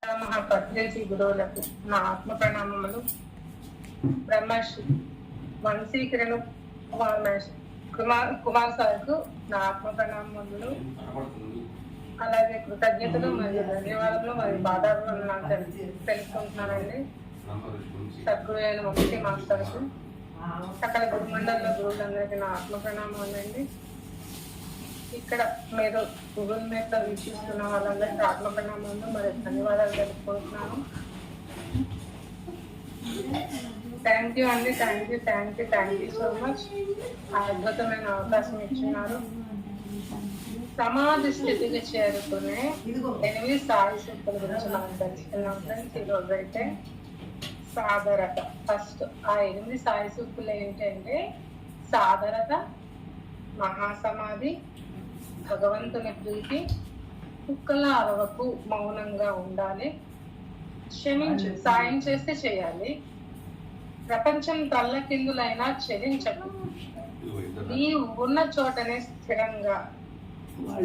మహాపద్మశ్రీ గురువులకు నా ఆత్మ ప్రణామములు. బ్రహ్మశ్రీ వంశీకిరణ్ కుమార్ సార్కు నా ఆత్మ ప్రణామములు, అలాగే కృతజ్ఞతలు మరియు ధన్యవాదాలు మరియు బాధాలు నాకు తెలుసుకుంటున్నానండి. సద్గురు అయిన వంశీ మాస్టర్కు, సకల గురుమండలంలో గురువులందరికీ నా ఆత్మ ప్రణామాలు అండి. ఇక్కడ మీరు గూగుల్ మీట్ వీక్షిస్తున్న వాళ్ళందరికీ ఆత్మ ప్రణామాలు మరియు ధన్యవాదాలు తెలుపుకుంటున్నాను. థ్యాంక్ యూ అండి, థ్యాంక్ యూ సో మచ్. ఆ అద్భుతమైన అవకాశం ఇచ్చినారు. సమాధి స్థితికి చేరుకునే 8 సాయి సూక్తుల గురించి మనం తెలుసుకున్నాం ఫ్రెండ్స్. ఈరోజు అయితే సాదరత. ఫస్ట్ ఆ 8 సాయి సూక్తులు ఏంటంటే సాదరత, మహాసమాధి, భగవంతుని ప్రీతి, కుక్కల అరవకు మౌనంగా ఉండాలి, క్షమించు, సాయం చేస్తే చేయాలి, ప్రపంచం తల్లకిందులైనా చెల్లించకు, నీ ఉన్న చోటనే స్థిరంగా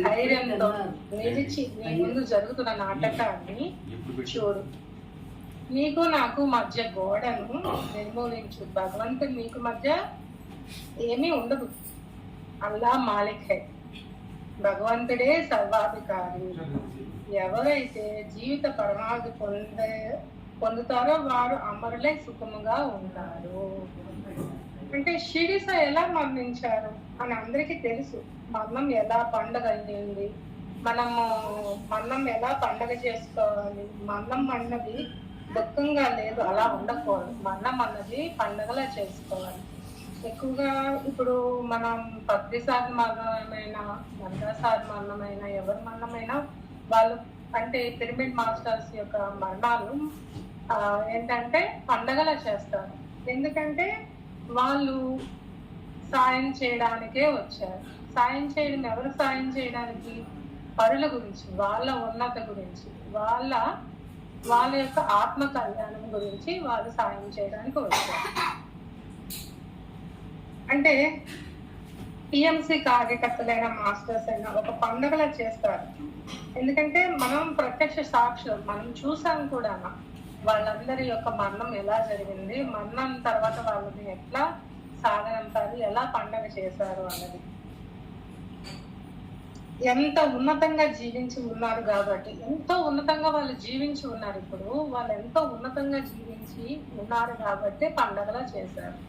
ధైర్యంతో నిలిచి నీ ముందు జరుగుతున్న నాటకాన్ని చూడు, నీకు నాకు మధ్య గోడను నిర్మూలించు. భగవంతుడు నీకు మధ్య ఏమీ ఉండదు, అల్లా మాలిక్ హై, భగవంతుడే సర్వాధికారి. ఎవరైతే జీవిత పరమావధి పొందుతారో వారు అమరులై సుఖముగా ఉంటారు. అంటే షిరిస ఎలా మరణించారు అని అందరికీ తెలుసు. మరణం ఎలా పండగ అయ్యింది, మనము మరణం ఎలా పండగ చేసుకోవాలి. మరణం అన్నది దుఃఖంగా లేదు, అలా ఉండకూడదు. మరణం అన్నది పండగలా చేసుకోవాలి. ఎక్కువగా ఇప్పుడు మనం 10 సార్లు మరణమైనా 100 సార్లు మరణమైనా ఎవరి మరణమైనా వాళ్ళు అంటే పిరమిడ్ మాస్టర్స్ యొక్క మరణాలు ఏంటంటే పండగలా చేస్తారు. ఎందుకంటే వాళ్ళు సాయం చేయడానికే వచ్చారు. సాయం చేయడం ఎవరు సాయం చేయడానికి? పరుల గురించి, వాళ్ళ ఉన్నత గురించి, వాళ్ళ యొక్క ఆత్మ కళ్యాణం గురించి వాళ్ళు సాయం చేయడానికి వచ్చారు. అంటే టిఎంసి కార్యకర్తలైన మాస్టర్స్ అయినా ఒక పండుగలా చేస్తారు. ఎందుకంటే మనం ప్రత్యక్ష సాక్షులు, మనం చూసాం కూడా వాళ్ళందరి యొక్క మరణం ఎలా జరిగింది, మరణం తర్వాత వాళ్ళని ఎట్లా సాగనంపారు, ఎలా పండగ చేశారు అన్నది. ఎంత ఉన్నతంగా జీవించి ఉన్నారు కాబట్టి, ఎంతో ఉన్నతంగా వాళ్ళు జీవించి ఉన్నారు. ఇప్పుడు వాళ్ళు ఎంతో ఉన్నతంగా జీవించి ఉన్నారు కాబట్టి పండగలా చేశారు.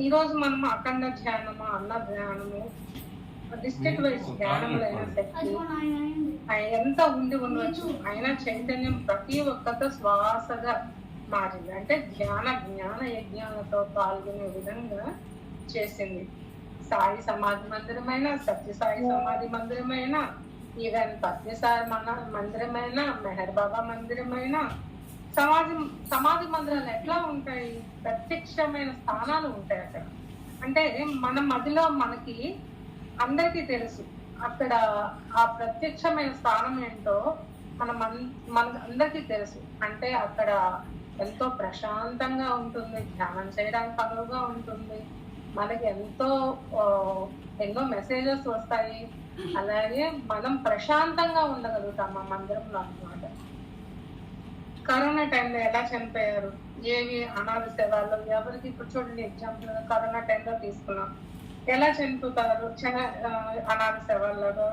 ఈరోజు మనం అఖండ ధ్యానము, అన్న ధ్యానము, డిస్ట్రిక్ట్ వైజ్ ధ్యానములైన శక్తి ఎంత ఉండవచ్చు. అయినా చైతన్యం ప్రతి ఒక్కరితో శ్వాసగా మారింది. అంటే జ్ఞాన యజ్ఞాలతో పాల్గొనే విధంగా చేసింది. సాయి సమాధి మందిరమైన, సత్యసాయి సమాధి మందిరమైన, ఈవెన్ పద్మసాయి మందిరమైన, మెహర్ బాబా మందిరమైన, సమాధి మందిరాలు ఎట్లా ఉంటాయి? ప్రత్యక్షమైన స్థానాలు ఉంటాయి అక్కడ. అంటే మన మదిలో మనకి అందరికీ తెలుసు అక్కడ ఆ ప్రత్యక్షమైన స్థానం ఏంటో మనకు అందరికీ తెలుసు. అంటే అక్కడ ఎంతో ప్రశాంతంగా ఉంటుంది, ధ్యానం చేయడానికి అనువుగా ఉంటుంది, మనకి ఎన్నో మెసేజెస్ వస్తాయి. అలాగే మనం ప్రశాంతంగా ఉండగలుగుతాం ఆ మందిరంలో అన్నమాట. కరోనా టైంలో ఎలా చనిపోయారు, ఏవి అనాథ సేవల్లో ఎవరికి, ఇప్పుడు చూడండి ఎగ్జాంపుల్ కరోనా టైంలో తీసుకున్నాం, ఎలా చనిపోతారు అనాథ సేవల్లో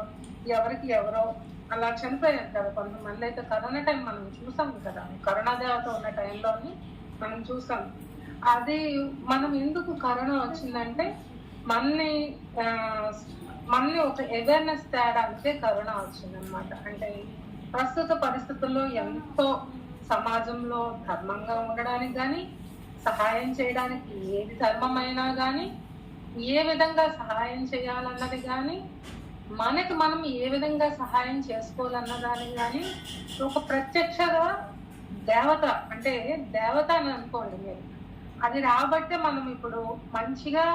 ఎవరికి ఎవరో అలా చనిపోయారు కదా. కొంతమంది అయితే కరోనా టైం మనం చూసాం కదా, కరోనా దేవత ఉన్న టైంలోని మనం చూసాం. అది మనం ఎందుకు కరోనా వచ్చిందంటే మనని ఒక అవేర్నెస్ తేడానికే కరోనా వచ్చిందనమాట. అంటే ప్రస్తుత పరిస్థితుల్లో ఎంతో సమాజంలో ధర్మంగా ఉండడానికి కానీ, సహాయం చేయడానికి ఏది ధర్మమైనా కానీ, ఏ విధంగా సహాయం చేయాలన్నది కానీ, మనకి మనం ఏ విధంగా సహాయం చేసుకోవాలన్న దానికి కానీ ఒక ప్రత్యక్షగా దేవత, అంటే దేవత అని అనుకోండి మీరు, అది రాబట్టే మనం ఇప్పుడు మంచిగా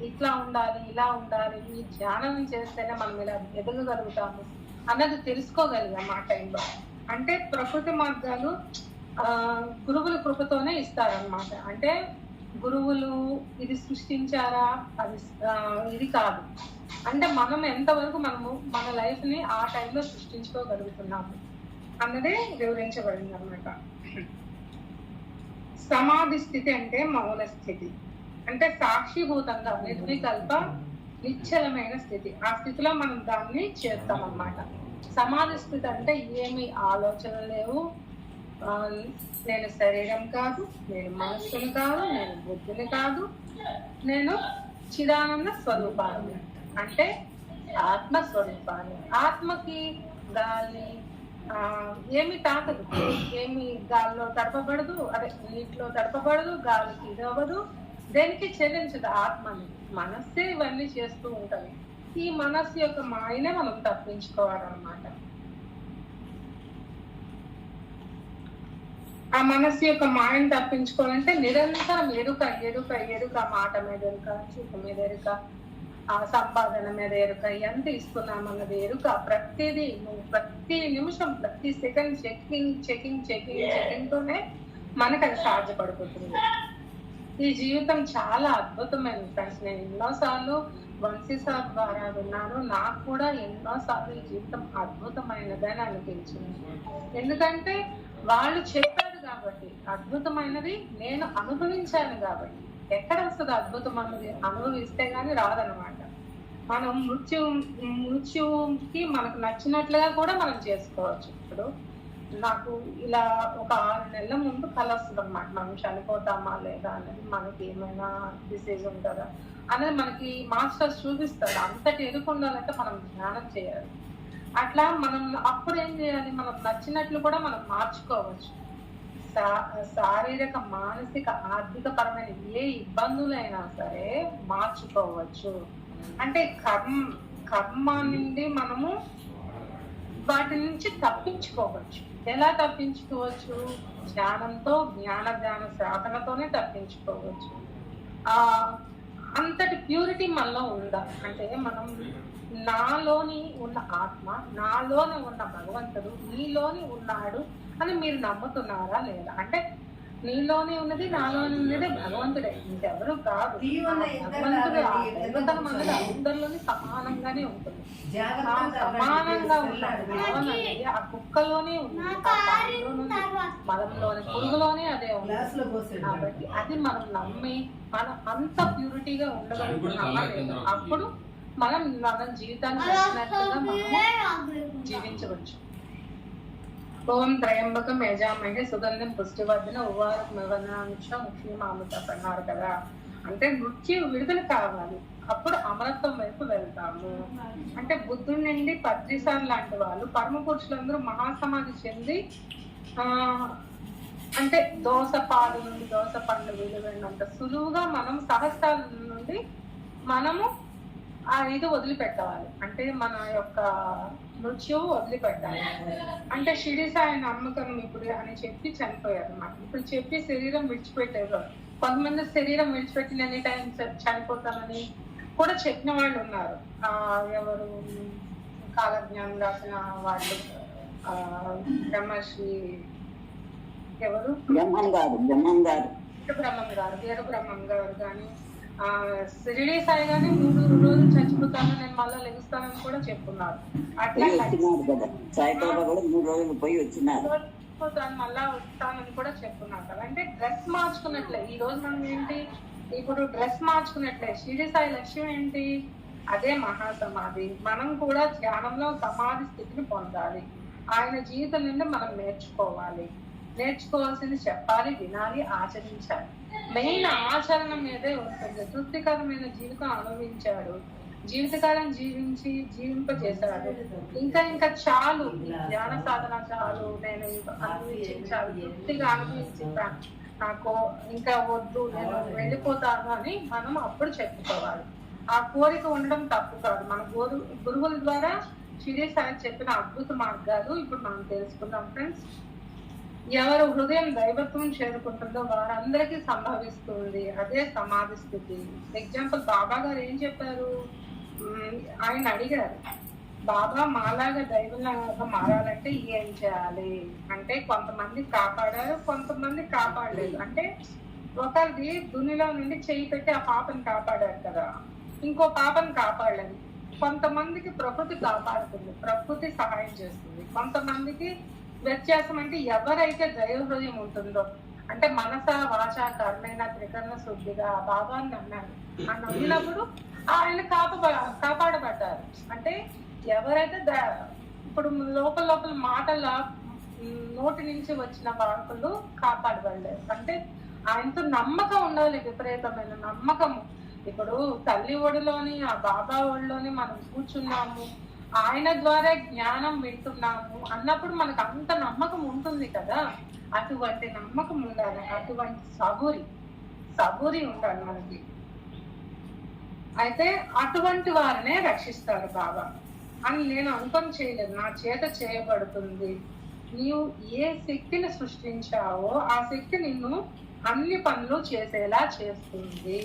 ఇట్లా ఉండాలి, ఇలా ఉండాలి, ఈ ధ్యానం చేస్తేనే మనం ఇలా ఎదగగలుగుతాము అన్నది తెలుసుకోగలిగాం ఆ టైంలో. అంటే ప్రకృతి మార్గాలు గురువుల కృపతోనే ఇస్తారనమాట. అంటే గురువులు ఇది సృష్టించారా, ఇది కాదు. అంటే మనం ఎంతవరకు మనము మన లైఫ్ ని ఆ టైంలో సృష్టించుకోగలుగుతున్నాము. అన్నదే వివరించబడింది అనమాట. సమాధి స్థితి అంటే మౌన స్థితి, అంటే సాక్షిభూతంగా నిర్వికల్ప నిశ్చలమైన స్థితి. ఆ స్థితిలో మనం దాన్ని చేస్తాం అన్నమాట. సమాధి స్థితి అంటే ఏమి ఆలోచనలు లేవు, నేను శరీరం కాదు, నేను మనస్సుని కాదు, నేను బుద్ధిని కాదు, నేను చిదానంద స్వరూపాన్ని, అంటే ఆత్మస్వరూపాన్ని. ఆత్మకి గాలి ఏమి తాకదు, ఏమి గాలిలో తడపబడదు, అదే నీటిలో తడపబడదు, గాలికి ఇది అవ్వదు, దేనికి చెల్లించదు ఆత్మని. మనస్సే ఇవన్నీ చేస్తూ ఉంటది. ఈ మనస్సు యొక్క మాయనే మనం తప్పించుకోవాలన్నమాట. ఆ మనస్సు యొక్క మాయను తప్పించుకోవాలంటే నిరంతరం ఎరుక ఎరుక ఎరుక, మాట మీద ఎరుక, చూపు మీద ఎరుక, ఆ సంపాదన మీద ఎరుక, ఎంత ఇస్తున్నామన్నది ఎరుక. ప్రతిదీ నువ్వు ప్రతి నిమిషం ప్రతి second checking checking checking checking తోనే మనకు అది సాధ్యపడిపోతుంది. ఈ జీవితం చాలా అద్భుతమైన ఫ్రెండ్స్. నేను ఎన్నోసార్లు వంశీ సార్ ద్వారా విన్నాను, నాకు కూడా ఎన్నోసార్లు ఈ జీవితం అద్భుతమైనదని అనిపించింది. ఎందుకంటే వాళ్ళు చెప్పారు కాబట్టి, అద్భుతమైనది నేను అనుభవించాను కాబట్టి. ఎక్కడ వస్తుంది అద్భుతం అన్నది? అనుభవిస్తే గానీ రాదనమాట. మనం మృత్యుకి మనకు నచ్చినట్లుగా కూడా మనం చేసుకోవచ్చు. ఇప్పుడు నాకు ఇలా ఒక 6 నెలల ముందు కల వస్తుంది అనమాట, మనం చనిపోతామా లేదా అనేది, మనకి ఏమైనా డిసీజ్ ఉంటుందా అనేది మనకి మాస్టర్స్ చూపిస్తారు. అంతటి ఎరుకు ఉండాలంటే మనం ధ్యానం చేయాలి. అట్లా మనం అప్పుడు ఏం చేయాలి, మనం నచ్చినట్లు కూడా మనం మార్చుకోవచ్చు. శారీరక, మానసిక, ఆర్థిక పరమైన ఏ ఇబ్బందులైనా సరే మార్చుకోవచ్చు. అంటే కర్మ నుండి మనము వాటి నుంచి తప్పించుకోవచ్చు. ఎలా తప్పించుకోవచ్చు? ధ్యానంతో, జ్ఞాన సాధనతోనే తప్పించుకోవచ్చు. అంతటి ప్యూరిటీ మనలో ఉందా అంటే, మనం నాలోని ఉన్న ఆత్మ, నాలోని ఉన్న భగవంతుడు నీలోని ఉన్నాడు అని మీరు నమ్ముతున్నారా లేదా? అంటే నీలోనే ఉన్నది, నాలోనే ఉన్నది భగవంతుడే, ఇంకెవరు కాదు. భగవంతుడు ఆ దైవతనం అన్నది అందరిలోని సమానంగానే ఉంటుంది. ఆ సమానంగా ఉన్న భావన అనేది ఆ కుక్కలోనే ఉంది, ఆ పాములోనే, మనంలోని పురుగులోనే అదే ఉంది. కాబట్టి అది మనం నమ్మి మనం అంత ప్యూరిటీగా ఉండగలుగుతున్నామా లేదా? అప్పుడు మనం మన జీవితాన్ని నచ్చినట్టుగా మనం జీవించవచ్చు. ఓం త్రయంబకం యజామహే సుగంధం పుష్టివర్ధన ఉవారకమివనాంశం ముఖ్యమామృతం అన్నారు కదా. అంటే మృత్యు విడుదల కావాలి, అప్పుడు అమరత్వం వైపు వెళ్తాము. అంటే బుద్ధుడి నుండి పత్రిసార్ లాంటి వాళ్ళు, పరమ పురుషులందరూ మహాసమాధి చెంది అంటే దోసపాలు నుండి దోస పండు విలువైనంత సులువుగా మనం సహస్రాల నుండి మనము ఆ ఇది వదిలిపెట్టాలి. అంటే మన యొక్క మృత్యువు వదిలిపెట్టాలి. అంటే షిరిడి సాయి నమ్మకం ఇప్పుడు అని చెప్పి చనిపోయారు అన్నమాట. ఇప్పుడు చెప్పి శరీరం విడిచిపెట్టారు. కొంతమంది శరీరం విడిచిపెట్టిన ఎనీ టైం చనిపోతానని కూడా చెప్పిన వాళ్ళు ఉన్నారు. ఎవరు కాలజ్ఞానం రాసిన వాళ్ళు, బ్రహ్మశ్రీ ఎవరు బ్రహ్మం గారు, వీర బ్రహ్మం గారు కానీ, షిరిడి సాయి గానీ 3 రోజులు చచ్చిపోతాను, నేను మళ్ళీ లెగుస్తానని కూడా చెప్పున్నారు. అట్లా మళ్ళా వస్తానని కూడా చెప్పున్నారు కదా. అంటే డ్రెస్ మార్చుకున్నట్లే ఈ రోజు మనం ఏంటి, ఇప్పుడు డ్రెస్ మార్చుకున్నట్లే షిరిడి సాయి లక్ష్యం ఏంటి? అదే మహాసమాధి. మనం కూడా ధ్యానంలో సమాధి స్థితిని పొందాలి. ఆయన జీవితం నుండి మనం నేర్చుకోవాల్సింది చెప్పాలి, వినాలి, ఆచరించాలి. మెయిన్ ఆచరణ మీదే ఉంటుంది. తృప్తికరమైన జీవితం అనుభవించాడు, జీవితకాలం జీవింపజేశాడు. ఇంకా చాలు, ధ్యాన సాధన చాలు, నేను అనుభవించాలి, తృప్తిగా అనుభవించాను, నాకు ఇంకా వద్దు, నేను వెళ్ళిపోతాను అని మనం అప్పుడు చెప్పుకోవాలి. ఆ కోరిక ఉండడం తప్పు కాదు. మన గురువుల ద్వారా షిరిడి సాయి చెప్పిన అద్భుత మార్గాలు ఇప్పుడు మనం తెలుసుకుందాం ఫ్రెండ్స్. ఎవరు హృదయం దైవత్వం చేరుకుంటుందో వారందరికీ సంభవిస్తుంది అదే సమాధి స్థితి. ఎగ్జాంపుల్ బాబా గారు ఏం చెప్పారు? ఆయన అడిగారు, బాబా మాలాగా దైవంలాగా మారాలంటే ఏం చేయాలి అంటే, కొంతమంది కాపాడారు, కొంతమంది కాపాడలేదు. అంటే ఒకరిది దునిలో నుండి చేయి పెట్టి ఆ పాపను కాపాడారు కదా, ఇంకో పాపను కాపాడలేదు. కొంతమందికి ప్రకృతి కాపాడుతుంది, ప్రకృతి సహాయం చేస్తుంది. కొంతమందికి వ్యత్యాసం అంటే ఎవరైతే దైవ హృదయం ఉంటుందో, అంటే మనస వాచ కర్మైన త్రికరణ శుద్ధిగా బాబాని నమ్మారు. ఆ నమ్మినప్పుడు ఆయన కాపాడబడ్డారు. అంటే ఎవరైతే ఇప్పుడు లోపల మాటల నోటి నుంచి వచ్చిన వాక్కులు కాపాడబడలేదు. అంటే ఆయనతో నమ్మకం ఉండాలి, విపరీతమైన నమ్మకము. ఇప్పుడు తల్లి ఒడిలోని ఆ బాబా ఒడిలోని మనం కూర్చున్నాము, ఆయన ద్వారా జ్ఞానం వింటున్నాము అన్నప్పుడు మనకు అంత నమ్మకం ఉంటుంది కదా. అటువంటి నమ్మకం ఉండాలి, అటువంటి సబూరి ఉండాలి మనకి. అయితే అటువంటి వారినే రక్షిస్తారు బాబా అని నేను అనుకొని చేయలేదు, నా చేత చేయబడుతుంది. నీవు ఏ శక్తిని సృష్టించావో ఆ శక్తి నిన్ను అన్ని పనులు చేసేలా చేస్తుంది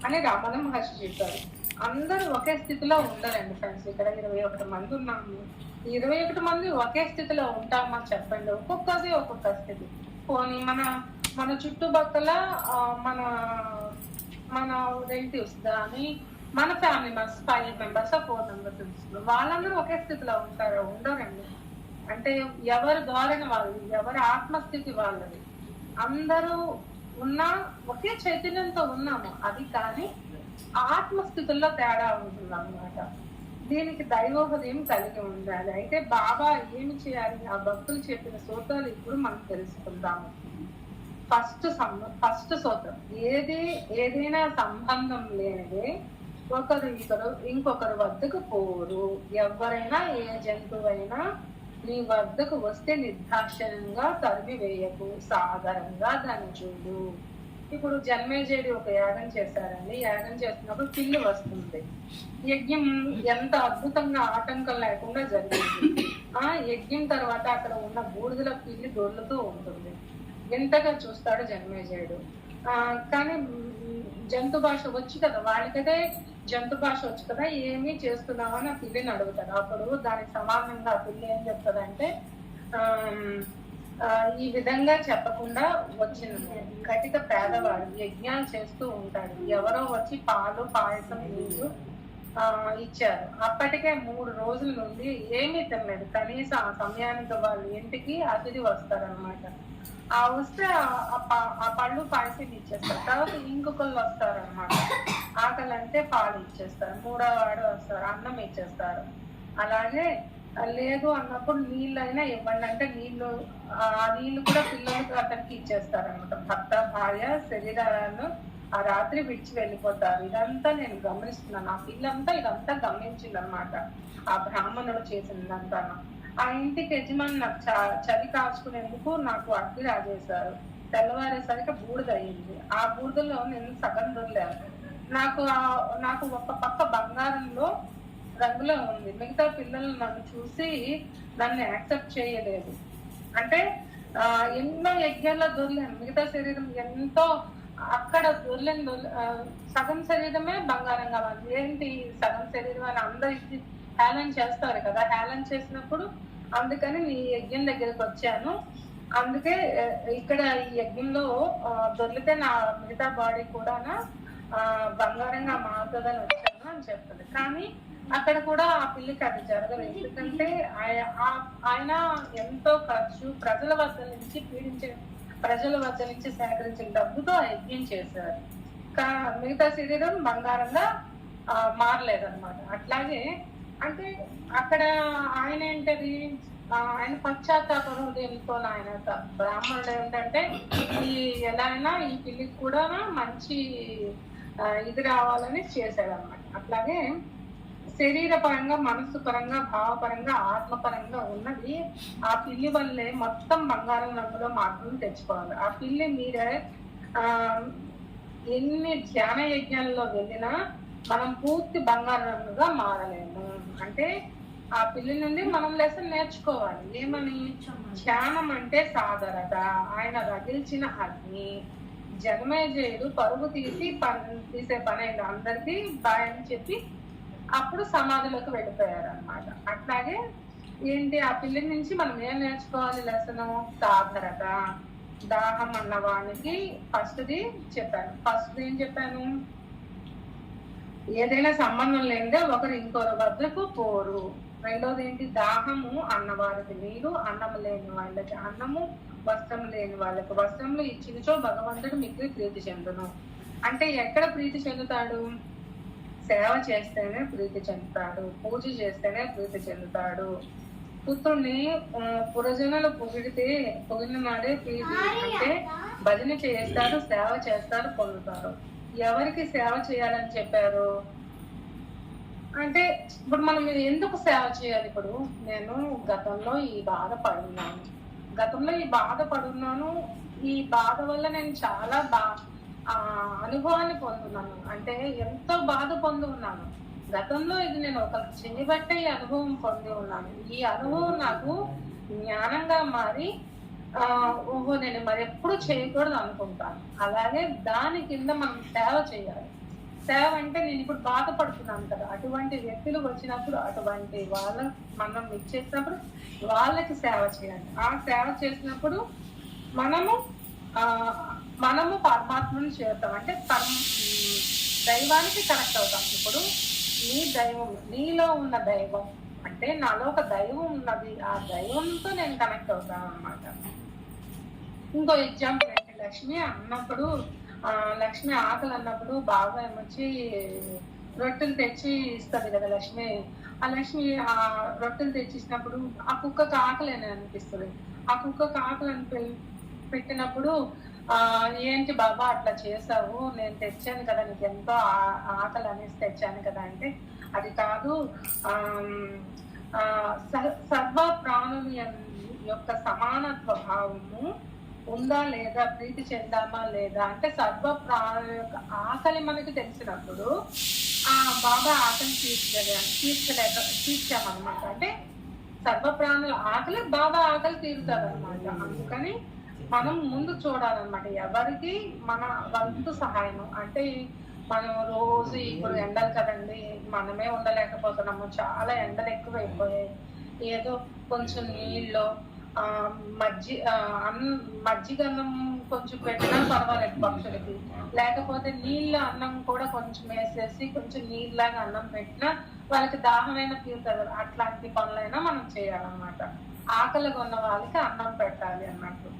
అని రమణ మహర్షి చెప్పారు. అందరూ ఒకే స్థితిలో ఉండరండి ఫ్రెండ్స్. ఇక్కడ 21 మంది ఉన్నాము. 21 మంది ఒకే స్థితిలో ఉంటామా చెప్పండి? ఒక్కొక్కది ఒక్కొక్క స్థితి. పోనీ మన చుట్టుపక్కల మన మన రిలేటివ్స్ కానీ మన ఫ్యామిలీ మెంబర్స్ 5 మెంబర్స్ 4 మెంబర్స్ వాళ్ళందరూ ఒకే స్థితిలో ఉండరండి. అంటే ఎవరి ధోరణి వాళ్ళది, ఎవరి ఆత్మస్థితి వాళ్ళది. అందరూ ఉన్నా ఒకే చైతన్యంతో ఉన్నాము, అది కానీ ఆత్మస్థితుల్లో తేడా ఉంటుంది అన్నమాట. దీనికి దైవోదయం కలిగి ఉండాలి. అయితే బాబా ఏమి చేయాలి, ఆ భక్తులు చెప్పిన సూత్రాలు ఇప్పుడు మనం తెలుసుకుందాము. ఫస్ట్ సూత్రం, ఏదైనా సంబంధం లేనిదే ఇంకొకరు వద్దకు పోరు. ఎవరైనా ఏ జంతువైనా నీ వద్దకు వస్తే నిర్దాక్షిణ్యంగా తరిమి వేయకు, సాధారణంగా దాన్ని చూడు. ఇప్పుడు జన్మేజయుడు ఒక యాగం చేశారండి. యాగం చేస్తున్నప్పుడు పిల్లి వస్తుంది. యజ్ఞం ఎంత అద్భుతంగా ఆటంకం లేకుండా జరిగింది. ఆ యజ్ఞం తర్వాత అక్కడ ఉన్న బూడిదల పిల్లి దొర్లుతూ ఉంటుంది. ఎంతగా చూస్తాడు జన్మేజయుడు. కానీ జంతు భాష వచ్చు కదా, వాళ్ళకైతే జంతు భాష వచ్చు కదా, ఏమి చేస్తున్నామని ఆ పిల్లిని అడుగుతాడు. అప్పుడు దానికి సమానంగా ఆ పిల్లి ఏం చెప్తుందంటే, ఈ విధంగా చెప్పకుండా వచ్చిన కటిక పేదవాడు యజ్ఞాలు చేస్తూ ఉంటాడు. ఎవరో వచ్చి పాలు పాయసం నీళ్లు ఇచ్చారు. అప్పటికే 3 రోజుల నుండి ఏమీ తినలేదు. కనీసం ఆ సమయానికి వాళ్ళ ఇంటికి అతిథి వస్తారనమాట. వస్తే ఆ పళ్ళు పాయసం ఇచ్చేస్తారు. తర్వాత ఇంకొకళ్ళు వస్తారనమాట, ఆకలి అంటే పాలు ఇచ్చేస్తారు. 3వ వాడు వస్తారు, అన్నం ఇచ్చేస్తారు. అలాగే లేదు అన్నప్పుడు నీళ్ళైనా ఇవ్వండి అంటే ఆ నీళ్లు కూడా పిల్లలకి అతనికి ఇచ్చేస్తారు అనమాట. భర్త భార్య శరీరాలను ఆ రాత్రి విడిచి వెళ్ళిపోతారు. ఇదంతా నేను గమనిస్తున్నాను. ఆ పిల్లంతా ఇదంతా గమనించిందనమాట, ఆ బ్రాహ్మణుడు చేసిందంతా. ఆ ఇంటికి యజమాని నాకు చలి కాచుకునేందుకు నాకు అగ్గి రాజేశారు. తెల్లవారేసరికి బూడిద అయింది. ఆ బూడిదలో నేను సగం దొరలేను. నాకు ఒక పక్క బంగారంలో రంగులో ఉంది. మిగతా పిల్లలు నన్ను చూసి నన్ను యాక్సెప్ట్ చేయలేదు. అంటే ఎన్నో యజ్ఞాల్లో దొరలేను. మిగతా శరీరం ఎంతో అక్కడ సగం శరీరమే బంగారంగా ఉంది. ఏంటి సగం శరీరం అని అందరికి హేళన చేస్తారు కదా. హేళన చేసినప్పుడు అందుకని నీ యజ్ఞం దగ్గరికి వచ్చాను. అందుకే ఇక్కడ ఈ యజ్ఞంలో దొరికితే నా మిగతా బాడీ కూడా బంగారంగా మారుతుందని వచ్చాను అని చెప్తుంది. కానీ అక్కడ కూడా ఆ పిల్లికి అది జరగదు. ఎందుకంటే ఆయన ఎంతో ఖర్చు ప్రజల వద్ద నుంచి సేకరించిన డబ్బుతో యజ్ఞం చేశారు. మిగతా శరీరం బంగారంగా మారలేదన్నమాట. అట్లాగే అంటే అక్కడ ఆయన ఏంటది, ఆయన పశ్చాత్తాప హృదయంతో ఆయన బ్రాహ్మణుడు ఏంటంటే ఎలా అయినా ఈ పిల్లికి కూడా మంచి ఇది రావాలని చేశాడనమాట. అట్లాగే శరీర పరంగా, మనస్సు పరంగా, భావపరంగా, ఆత్మపరంగా ఉన్నది ఆ పిల్లి వల్లే మొత్తం బంగారం రంగులో మార్పులు తెచ్చుకోవాలి. ఆ పిల్లి మీరే ఎన్ని ధ్యాన యజ్ఞాలలో వెళ్ళినా మనం పూర్తి బంగారం రంగుగా మారలేము. అంటే ఆ పిల్లి నుండి మనం లెసన్ నేర్చుకోవాలి. ఏమని? ధ్యానం అంటే సాధరత. ఆయన రగిల్చిన అగ్ని. జన్మేజయుడు పరుగు తీసే పని అయింది. అందరికీ బాయ్ అని చెప్పి అప్పుడు సమాధిలోకి వెళ్ళిపోయారు అనమాట. అట్లాగే ఏంటి, ఆ పిల్లి నుంచి మనం ఏం నేర్చుకోవాలి లెసను? సాధరత. దాహం అన్నవానికి ఫస్ట్ది చెప్పాను. ఫస్ట్ ఏం చెప్పాను? ఏదైనా సంబంధం లేదే ఒకరు ఇంకొకరి వద్దకు పోరు. రెండోది ఏంటి, దాహము అన్నవారికి నీరు, అన్నము లేని వాళ్ళకి అన్నము, వస్త్రం లేని వాళ్ళకి వస్త్రములు ఇచ్చినచో భగవంతుడు మిక్కిలి ప్రీతి చెందును. అంటే ఎక్కడ ప్రీతి చెందుతాడు? సేవ చేస్తేనే ప్రీతి చెందుతాడు, పూజ చేస్తేనే ప్రీతి చెందుతాడు. పుత్రుణ్ణి పురజనులు పొగిడిన నాడే ప్రీతి. అంటే భజన చేస్తారు, సేవ చేస్తారు, పొందుతారు. ఎవరికి సేవ చేయాలని చెప్పారు అంటే, ఇప్పుడు మనం ఎందుకు సేవ చేయాలి? ఇప్పుడు నేను గతంలో ఈ బాధ పడున్నాను, ఈ బాధ వల్ల నేను చాలా అనుభవాన్ని పొందున్నాను. అంటే ఎంతో బాధ పొంది ఉన్నాను గతంలో. ఇది నేను ఒకరికి చేయబట్టే ఈ అనుభవం పొంది ఉన్నాను. ఈ అనుభవం నాకు జ్ఞానంగా మారి ఓహో నేను మరి ఎప్పుడు చేయకూడదు అనుకుంటాను. అలాగే దాని కింద మనం సేవ చేయాలి. సేవ అంటే నేను ఇప్పుడు బాధపడుతున్నాను కదా, అటువంటి వ్యక్తులు వచ్చినప్పుడు అటువంటి వాళ్ళ మనం ఇచ్చేసినప్పుడు వాళ్ళకి సేవ చేయాలి. ఆ సేవ చేసినప్పుడు మనము పరమాత్మను చేరుతాం. అంటే దైవానికి కనెక్ట్ అవుతాం. ఇప్పుడు నీ దైవం, నీలో ఉన్న దైవం అంటే నాలో ఒక దైవం ఉన్నది, ఆ దైవంతో నేను కనెక్ట్ అవుతాను అన్నమాట. ఇంకో ఎగ్జాంపుల్ అంటే లక్ష్మి ఆకలి అన్నప్పుడు బాగా ఏమొచ్చి రొట్టెలు తెచ్చి ఇస్తుంది కదా లక్ష్మి. ఆ లక్ష్మి ఆ రొట్టెలు తెచ్చిచ్చినప్పుడు ఆ కుక్కకు ఆకలి అని అనిపిస్తుంది. ఆ కుక్కకు ఆకలి అని పెట్టినప్పుడు ఏంటి బాబా అట్లా చేసావు, నేను తెచ్చాను కదా, నీకు ఎంతో ఆకలి అనేసి తెచ్చాను కదా అంటే, అది కాదు, సర్వ ప్రాణుల యొక్క సమానత్వ భావము ఉందా లేదా, ప్రీతి చెందామా లేదా అంటే సర్వ ప్రాణుల యొక్క ఆకలి మనకి తెలిసినప్పుడు బాబా ఆకలి తీర్చామన్నమాట. అంటే సర్వ ప్రాణుల ఆకలి బాబా ఆకలి తీరుతారు అనమాట. అందుకని మనం ముందు చూడాలన్నమాట ఎవరికి మన వంతు సహాయం. అంటే మనం రోజు ఇప్పుడు ఎండలు కదండి, మనమే ఉండలేకపోతున్నాము, చాలా ఎండలు ఎక్కువైపోయాయి. ఏదో కొంచెం నీళ్ళు మజ్జిగ అన్నం కొంచెం పెట్టినా పర్వాలేదు పక్షులకి, లేకపోతే నీళ్ళ అన్నం కూడా కొంచెం వేసేసి కొంచెం నీళ్ళలాగా అన్నం పెట్టినా వాళ్ళకి దాహమైన తీరుతుంది. అట్లాంటి పనులైనా మనం చేయాలన్నమాట. ఆకలిగా ఉన్న వాళ్ళకి అన్నం పెట్టాలి అన్నట్టు.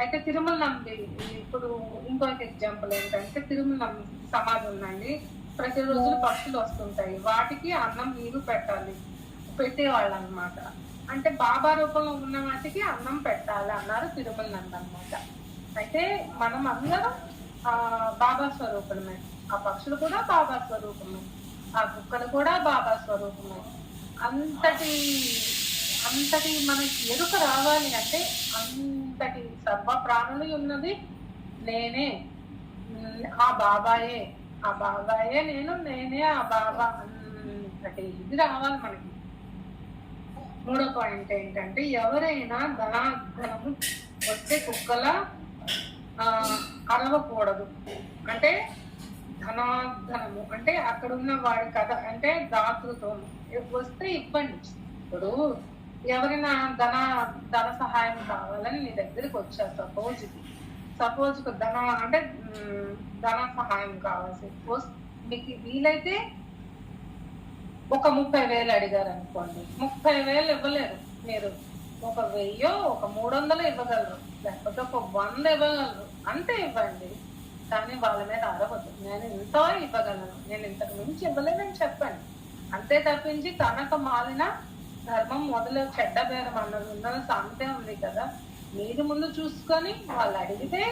అయితే తిరుమల నంది ఇప్పుడు ఇంకొక ఎగ్జాంపుల్ ఏంటంటే, తిరుమల నంది సమాధి ఉందండి, ప్రతిరోజు పక్షులు వస్తుంటాయి, వాటికి అన్నం నీరు పెట్టేవాళ్ళు అనమాట. అంటే బాబా రూపంలో ఉన్న వాటికి అన్నం పెట్టాలి అన్నారు తిరుమల నంది అనమాట. అయితే మనం అందరం బాబా స్వరూపమే, ఆ పక్షులు కూడా బాబా స్వరూపమే, ఆ కుక్కలు కూడా బాబా స్వరూపమే. అంతటి మనకి ఎరుక రావాలి అంటే అంతటి సర్వ ప్రాణులు ఉన్నది నేనే, ఆ బాబాయే నేనే ఆ బాబా అంతటి ఇది రావాలి మనకి. మూడో పాయింట్ ఏంటంటే, ఎవరైనా ధనాధనము వస్తే కుక్కల అరవకూడదు. అంటే ధనాధనము అంటే అక్కడ ఉన్న వాడి కథ అంటే దాతృత్వం వస్తే ఇవ్వండి. ఇప్పుడు ఎవరైనా ధన సహాయం కావాలని నీ దగ్గరికి వచ్చారు, సపోజ్ ధన సహాయం కావాల్సి మీకు వీలైతే ఒక 30,000 అడిగారు అనుకోండి, 30,000 ఇవ్వలేరు మీరు, ఒక 1000 ఒక 300 ఇవ్వగలరు, లేకపోతే ఒక 100 ఇవ్వగలరు, అంతే ఇవ్వండి. కానీ వాళ్ళ మీద అరవద్దు, నేను ఇంత ఇవ్వగలను, నేను ఇంతకు మించి ఇవ్వలేదని చెప్పండి. అంతే తప్పించి కనక మాలిన ధర్మం మొదలు చెడ్డ బేరం అన్నది ఉన్న సామెతే ఉంది కదా, మీరు ముందు చూసుకొని వాళ్ళు అడిగితే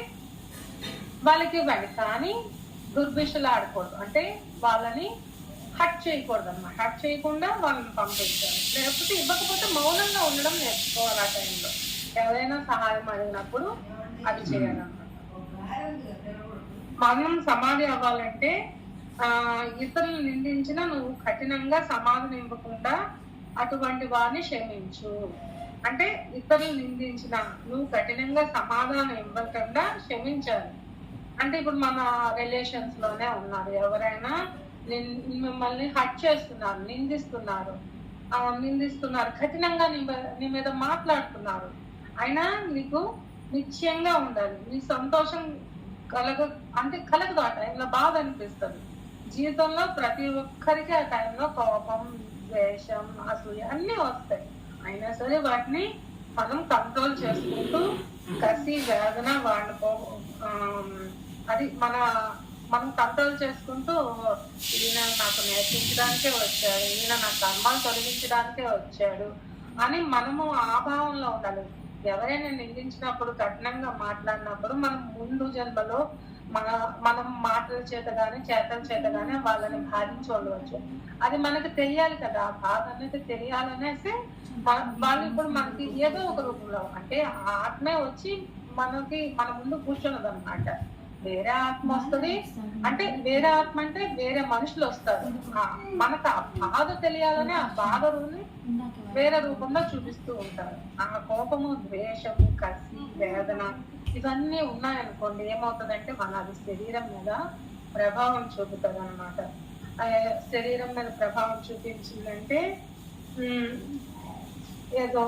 వాళ్ళకి ఇవ్వండి. కానీ దుర్భిషలు ఆడకూడదు, అంటే వాళ్ళని హట్ చేయకూడదు అన్నమాట. హట్ చేయకుండా వాళ్ళని పంపించాలి, లేకపోతే ఇవ్వకపోతే మౌనంగా ఉండడం నేర్చుకోవాలి. ఆ టైంలో ఎవరైనా సహాయం అడిగినప్పుడు అది చేయాలన్నమాట. మనం సమాధి అవ్వాలంటే ఇతరులు నిందించినా నువ్వు కఠినంగా సమాధిని ఇవ్వకుండా అటువంటి వారిని క్షమించు. అంటే ఇతరులు నిందించిన నువ్వు కఠినంగా సమాధానం ఇవ్వకుండా క్షమించాలి. అంటే ఇప్పుడు మన రిలేషన్స్ లోనే ఉన్నారు, ఎవరైనా మిమ్మల్ని హట్ చేస్తున్నారు, నిందిస్తున్నారు, కఠినంగా నీ మీద మాట్లాడుతున్నారు, అయినా నీకు నిశ్చయంగా ఉండాలి. నీ సంతోషం కలగదు, ఆ టైంలో బాధ అనిపిస్తుంది. జీవితంలో ప్రతి ఒక్కరికి ఆ టైంలో కోపం, ద్వేషం, అసూయ అన్నీ వస్తాయి. అయినా సరే వాటిని మనం కంట్రోల్ చేసుకుంటూ కసి, వేదన వాళ్ళకు అది మనం కంట్రోల్ చేసుకుంటూ ఈయన నాకు నేర్పించడానికే వచ్చాడు, ఈయన నా కర్మాలు తొలగించడానికే వచ్చాడు అని మనము ఆ భావంలో ఉండాలి. ఎవరైనా నిందించినప్పుడు, కఠినంగా మాట్లాడినప్పుడు మనం ముందు జన్మలో మనం మాటల చేత గాని చేతల చేత గాని వాళ్ళని బాధించి ఉండవచ్చు. అది మనకు తెలియాలి కదా, ఆ బాధ అనేది తెలియాలనేసి వాళ్ళు ఇప్పుడు మనకి ఏదో ఒక రూపంలో అంటే ఆత్మే వచ్చి మన ముందు కూర్చున్నది అనమాట. వేరే ఆత్మ వస్తుంది అంటే వేరే ఆత్మ అంటే వేరే మనుషులు వస్తారు. మనకు ఆ బాధ తెలియాలని ఆ బాధని వేరే రూపంలో చూపిస్తూ ఉంటారు. ఆ కోపము, ద్వేషము, కసి, వేదన ఇవన్నీ ఉన్నాయనుకోండి, ఏమవుతుందంటే అది శరీరం మీద ప్రభావం చూపుతుంది అనమాట. శరీరం మీద ప్రభావం చూపించిందంటే ఏదో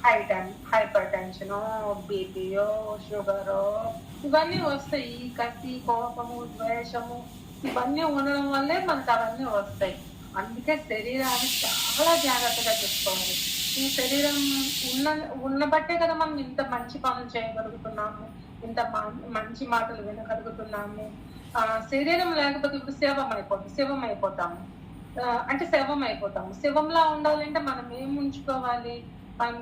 హైపర్ టెన్షన్, బీపీయో, షుగరో ఇవన్నీ వస్తాయి. ఈ కసి, కోపము, ద్వేషము ఇవన్నీ ఉండడం వల్లే మనకు అవన్నీ వస్తాయి. అందుకే శరీరాన్ని చాలా జాగ్రత్తగా చూసుకోవాలి. ఈ శరీరం ఉన్న బట్టే కదా మనం ఇంత మంచి పనులు చేయగలుగుతున్నాము, ఇంత మంచి మాటలు వినగలుగుతున్నాము. శరీరం లేకపోతే ఇప్పుడు శవం అయిపోతాము. శవంలా ఉండాలంటే మనం ఏం ఉంచుకోవాలి? మనం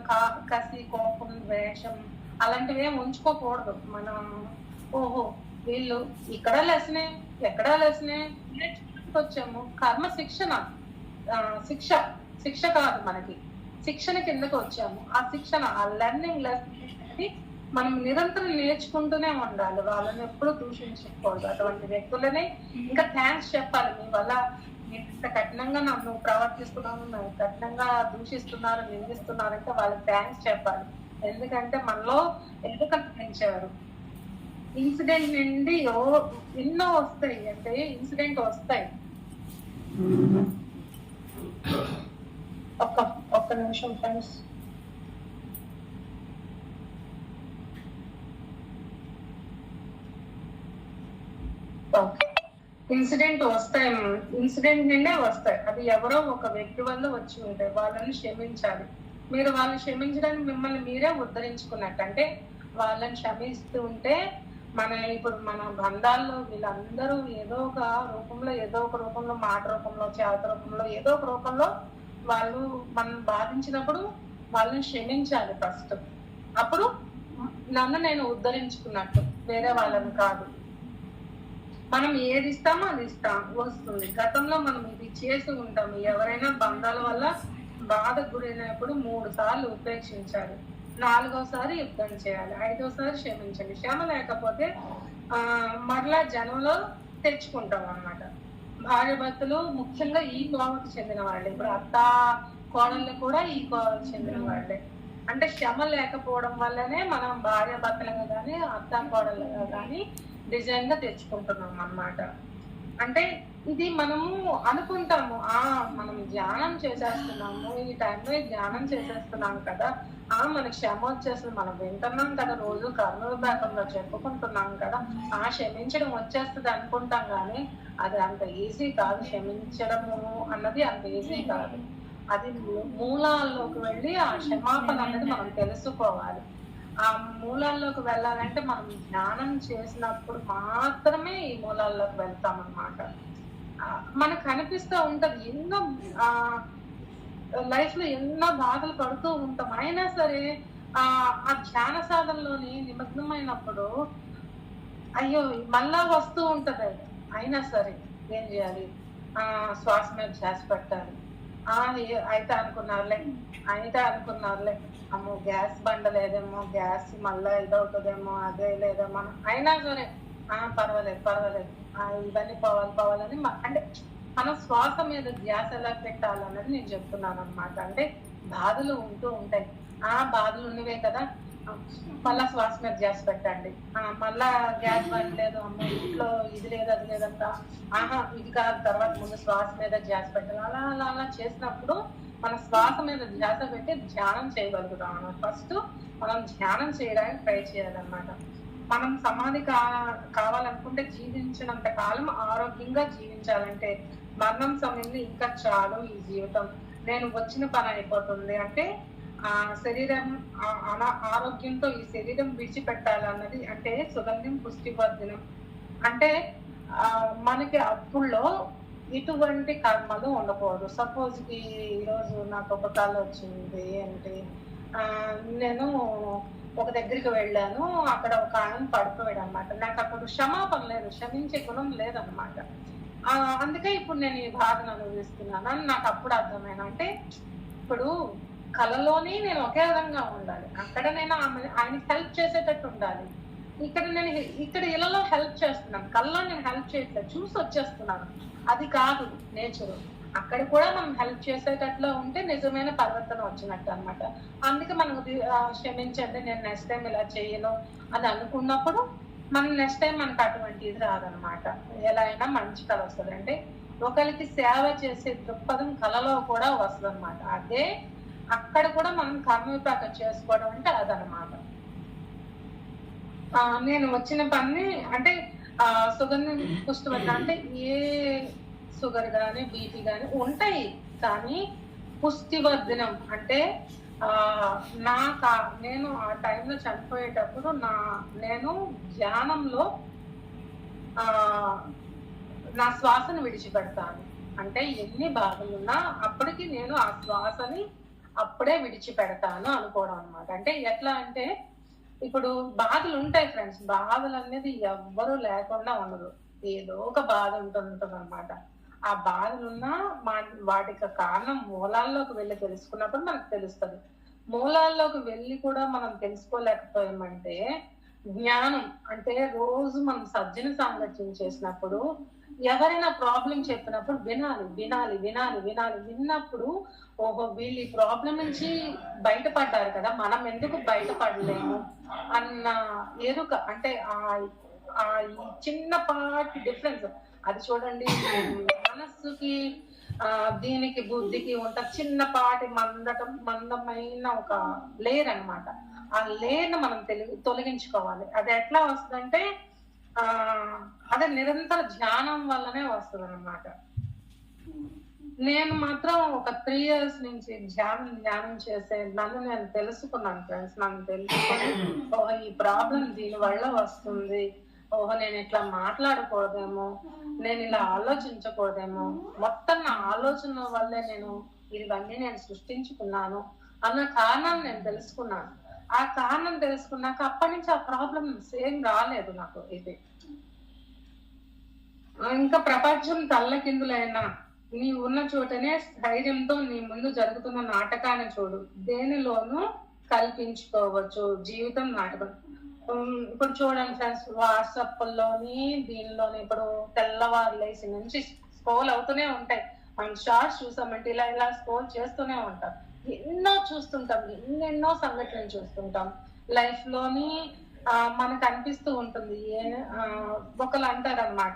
కసి, కోపం, ద్వేషం అలాంటివి ఏం ఉంచుకోకూడదు. మనం వీళ్ళు ఇక్కడ లెసనే, ఎక్కడా లెసనే వచ్చాము. కర్మ శిక్ష కాదు, మనకి శిక్షణ కిందకు వచ్చాము. ఆ శిక్షణ, ఆ లెర్నింగ్ లెసన్ మనం నిరంతరం నేర్చుకుంటూనే ఉండాలి. వాళ్ళని ఎప్పుడూ దూషించకూడదు. అటువంటి వ్యక్తులని ఇంకా థ్యాంక్స్ చెప్పాలి. మీ వల్ల మీరు ఇంత కఠినంగా నన్ను ప్రవర్తిస్తున్నాను, నన్ను కఠినంగా దూషిస్తున్నారు, నిందిస్తున్నారంటే వాళ్ళకి థ్యాంక్స్ చెప్పాలి. ఎందుకంటే మనలో ఎందుకంటే పెంచారు. ఇన్సిడెంట్ నుండి ఎన్నో వస్తాయి, అంటే ఇన్సిడెంట్ వస్తాయి. ఒక్క నిమిషం ఫ్రెండ్స్. ఇన్సిడెంట్ నిండే వస్తాయి. అది ఎవరో ఒక వ్యక్తి వల్ల వచ్చి ఉంటాయి. వాళ్ళని క్షమించాలి. మీరు వాళ్ళని క్షమించడానికి మిమ్మల్ని మీరే ఉద్ధరించుకున్నట్టు. అంటే వాళ్ళని క్షమిస్తూ ఉంటే ఇప్పుడు మన బంధాల్లో వీళ్ళందరూ ఏదో ఒక రూపంలో మాట రూపంలో, చేత రూపంలో, ఏదో ఒక రూపంలో వాళ్ళు మనం బాధించినప్పుడు వాళ్ళని క్షమించాలి ఫస్ట్. అప్పుడు నన్ను నేను ఉద్ధరించుకున్నట్టు, వేరే వాళ్ళని కాదు. మనం ఏది ఇస్తామో అది వస్తుంది. గతంలో మనం ఇది చేసి ఉంటాము. ఎవరైనా బంధాల వల్ల బాధకు గురైనప్పుడు 3 సార్లు ఉపేక్షించాలి, 4వసారి యుద్ధం చేయాలి, 5వసారి క్షమించండి. క్షమ లేకపోతే మరలా జనంలో తెచ్చుకుంటాం అన్నమాట. భార్య భర్తలు ముఖ్యంగా ఈ కోవకు చెందిన వాళ్ళే. ఇప్పుడు అత్త కోడళ్ళు కూడా ఈ కోవకు చెందిన వాళ్ళే. అంటే క్షమ లేకపోవడం వల్లనే మనం భార్య భర్తలుగా కానీ, అత్త కోడళ్ళగా కానీ డిజైన్ గా తెచ్చుకుంటున్నాం అన్నమాట. అంటే ఇది మనము అనుకుంటాము, మనం ధ్యానం చేసేస్తున్నాము, ఈ టైంలో ధ్యానం చేసేస్తున్నాం కదా, మనకి క్షమ వచ్చేస్తుంది, మనం వింటున్నాం కదా, రోజు కర్మవిభాగంలో చెప్పుకుంటున్నాం కదా, క్షమించడం వచ్చేస్తుంది అనుకుంటాం. కానీ అది అంత ఈజీ కాదు. క్షమించడము అన్నది అంత ఈజీ కాదు. అది మూలాల్లోకి వెళ్ళి ఆ క్షమాపణ అనేది మనం తెలుసుకోవాలి. ఆ మూలాల్లోకి వెళ్ళాలంటే మనం ధ్యానం చేసినప్పుడు మాత్రమే ఈ మూలాల్లోకి వెళ్తాం అన్నమాట. మనకు కనిపిస్తూ ఉంటది ఎన్నో లైఫ్ లో ఎన్నో బాధలు పడుతూ ఉంటాం. అయినా సరే ఆ ధ్యాన సాధనలోని నిమగ్నమైనప్పుడు అయ్యో మళ్ళా వస్తూ ఉంటది. అయినా సరే ఏం చేయాలి? శ్వాస మీద ధ్యాస పెట్టాలి. అయితే అనుకున్నారులే అమ్మో గ్యాస్ బండ లేదేమో, గ్యాస్ మళ్ళా ఇదవుతుందేమో, అదే లేదేమో, అయినా సరే పర్వాలేదు ఇవన్నీ పోవాలని అంటే మనం శ్వాస మీద ధ్యాస ఎలా పెట్టాలన్నది నేను చెప్తున్నాను అనమాట. అంటే బాధలు ఉంటూ ఉంటాయి. బాధలు ఉన్నవే కదా, మళ్ళా శ్వాస మీద ధ్యాస పెట్టండి. మళ్ళా గ్యాస్ బండ్ లేదు, అమ్మో ఇంట్లో ఇది లేదు అది లేదంట, ఇది కాదు, తర్వాత ముందు శ్వాస మీద ధ్యాస పెట్టాలి. అలా చేసినప్పుడు మన శ్వాస మీద ధ్యాస పెట్టి ధ్యానం చేయగలుగుతాం అన్నమాట. ఫస్ట్ మనం ధ్యానం చేయడానికి ట్రై చేయాలన్నమాట. మనం సమాధి కావాలనుకుంటే జీవించినంత కాలం ఆరోగ్యంగా జీవించాలంటే మరణం సమయంలో ఇంకా చాలు ఈ జీవితం, నేను వచ్చిన పని అయిపోతుంది అంటే ఆ శరీరం ఆరోగ్యంతో ఈ శరీరం విడిచిపెట్టాలన్నది అంటే సుగంధం పుష్టివర్ధనం అంటే మనకి అప్పుల్లో ఇటువంటి కర్మలు ఉండకూడదు. సపోజ్ కి ఈరోజు నాకు ఒక కళ వచ్చింది అంటే నేను ఒక దగ్గరికి వెళ్ళాను, అక్కడ ఒక ఆయన పడిపోయాడు అనమాట. నాకు అక్కడ క్షమాపణ లేదు, క్షమించే గుణం లేదనమాట. అందుకే ఇప్పుడు నేను ఈ బాధను అనుభవిస్తున్నాను అని నాకు అప్పుడు అర్థమైన. అంటే ఇప్పుడు కళలోని నేను ఒకే విధంగా ఉండాలి, అక్కడ నేను ఆయనకి హెల్ప్ చేసేటట్టు ఉండాలి. ఇక్కడ ఇళ్ళలో హెల్ప్ చేస్తున్నాను, కళ్ళలో నేను హెల్ప్ చేయట్లేదు, చూసి వచ్చేస్తున్నాను. అది కాదు నేచరు. అక్కడ కూడా మనం హెల్ప్ చేసేటట్లు ఉంటే నిజమైన పరివర్తన వచ్చినట్టు అనమాట. అందుకే మనం క్షమించండి, నేను నెక్స్ట్ టైం ఇలా చేయను అని అనుకున్నప్పుడు మనం నెక్స్ట్ టైం మనకు అటువంటి ఇది రాదనమాట. ఎలా అయినా మంచి కళ వస్తుంది. అంటే ఒకరికి సేవ చేసే దృక్పథం కళలో కూడా వస్తుంది అనమాట. అదే అక్కడ కూడా మనం కర్మవిపాక చేసుకోవడం అంటే అదనమాట. నేను వచ్చిన పని అంటే సుగంధం పుష్టివర్ధనం అంటే ఏ షుగర్ కానీ బీపీ కానీ ఉంటాయి, కానీ పుష్టివర్ధనం అంటే నేను ఆ టైంలో చనిపోయేటప్పుడు నేను ధ్యానంలో నా శ్వాసను విడిచిపెడతాను. అంటే ఎన్ని బాధలున్నా అప్పటికి నేను ఆ శ్వాసని అప్పుడే విడిచిపెడతాను అనుకోవడం అనమాట. అంటే ఎట్లా అంటే ఇప్పుడు బాధలు ఉంటాయి ఫ్రెండ్స్, బాధలు అనేది ఎవ్వరూ లేకుండా ఉండదు, ఏదో ఒక బాధ ఉంటుంది అనమాట. ఆ బాధలున్నా వాటికి కారణం మూలాల్లోకి వెళ్ళి తెలుసుకున్నప్పుడు మనకు తెలుస్తుంది. మూలాల్లోకి వెళ్ళి కూడా మనం తెలుసుకోలేకపోయామంటే జ్ఞానం అంటే రోజు మనం సజ్జన సాంగత్యం చేసినప్పుడు ఎవరైనా ప్రాబ్లం చెప్పినప్పుడు వినాలి వినాలి వినాలి వినాలి. విన్నప్పుడు ఓహో వీళ్ళు ఈ ప్రాబ్లం నుంచి బయటపడ్డారు కదా, మనం ఎందుకు బయటపడలేము అన్న ఎరుక. అంటే ఆ చిన్నపాటి డిఫరెన్స్ అది చూడండి, మనస్సుకి దీనికి బుద్ధికి ఉంట చిన్నపాటి మందమైన ఒక లేయర్ అనమాట. ఆ లేయర్ ను మనం తొలగించుకోవాలి. అది ఎట్లా వస్తుందంటే అదే నిరంతర ధ్యానం వల్లనే వస్తుంది అనమాట. నేను మాత్రం ఒక 3 years నుంచి ధ్యానం చేసే నన్ను నేను తెలుసుకున్నాను ఫ్రెండ్స్. నన్ను తెలుసుకొని ఓహో ఈ ప్రాబ్లం దీని వల్ల వస్తుంది, ఓహో నేను ఇట్లా మాట్లాడకూడదేమో, నేను ఇలా ఆలోచించకూడదేమో, మొత్తం నా ఆలోచన వల్లే ఇవన్నీ నేను సృష్టించుకున్నాను అన్న కారణం నేను తెలుసుకున్నాను. ఆ కారణం తెలుసుకున్నాక అప్పటి నుంచి ఆ ప్రాబ్లం సేమ్ రాలేదు నాకు. ఇది ఇంకా ప్రపంచం తల్లకిందులైనా నీ ఉన్న చోటనే ధైర్యంతో నీ ముందు జరుగుతున్న నాటకాన్ని చూడు, దేనిలోనూ కల్పించుకోవచ్చు. జీవితం నాటకం. ఇప్పుడు చూడండి ఫ్రెండ్స్, వాట్సాప్ లోని దీనిలోని ఇప్పుడు తెల్లవారు లేసి నుంచి స్క్రోల్ అవుతూనే ఉంటాయి. మనం షార్ట్స్ చూసామంటే ఇలా ఇలా స్క్రోల్ చేస్తూనే ఉంటాం, ఎన్నో చూస్తుంటాం, ఎన్నెన్నో సంఘటనలు చూస్తుంటాం. లైఫ్ లోని మనకు అనిపిస్తూ ఉంటుంది. ఒకళ్ళు అంటారు అనమాట,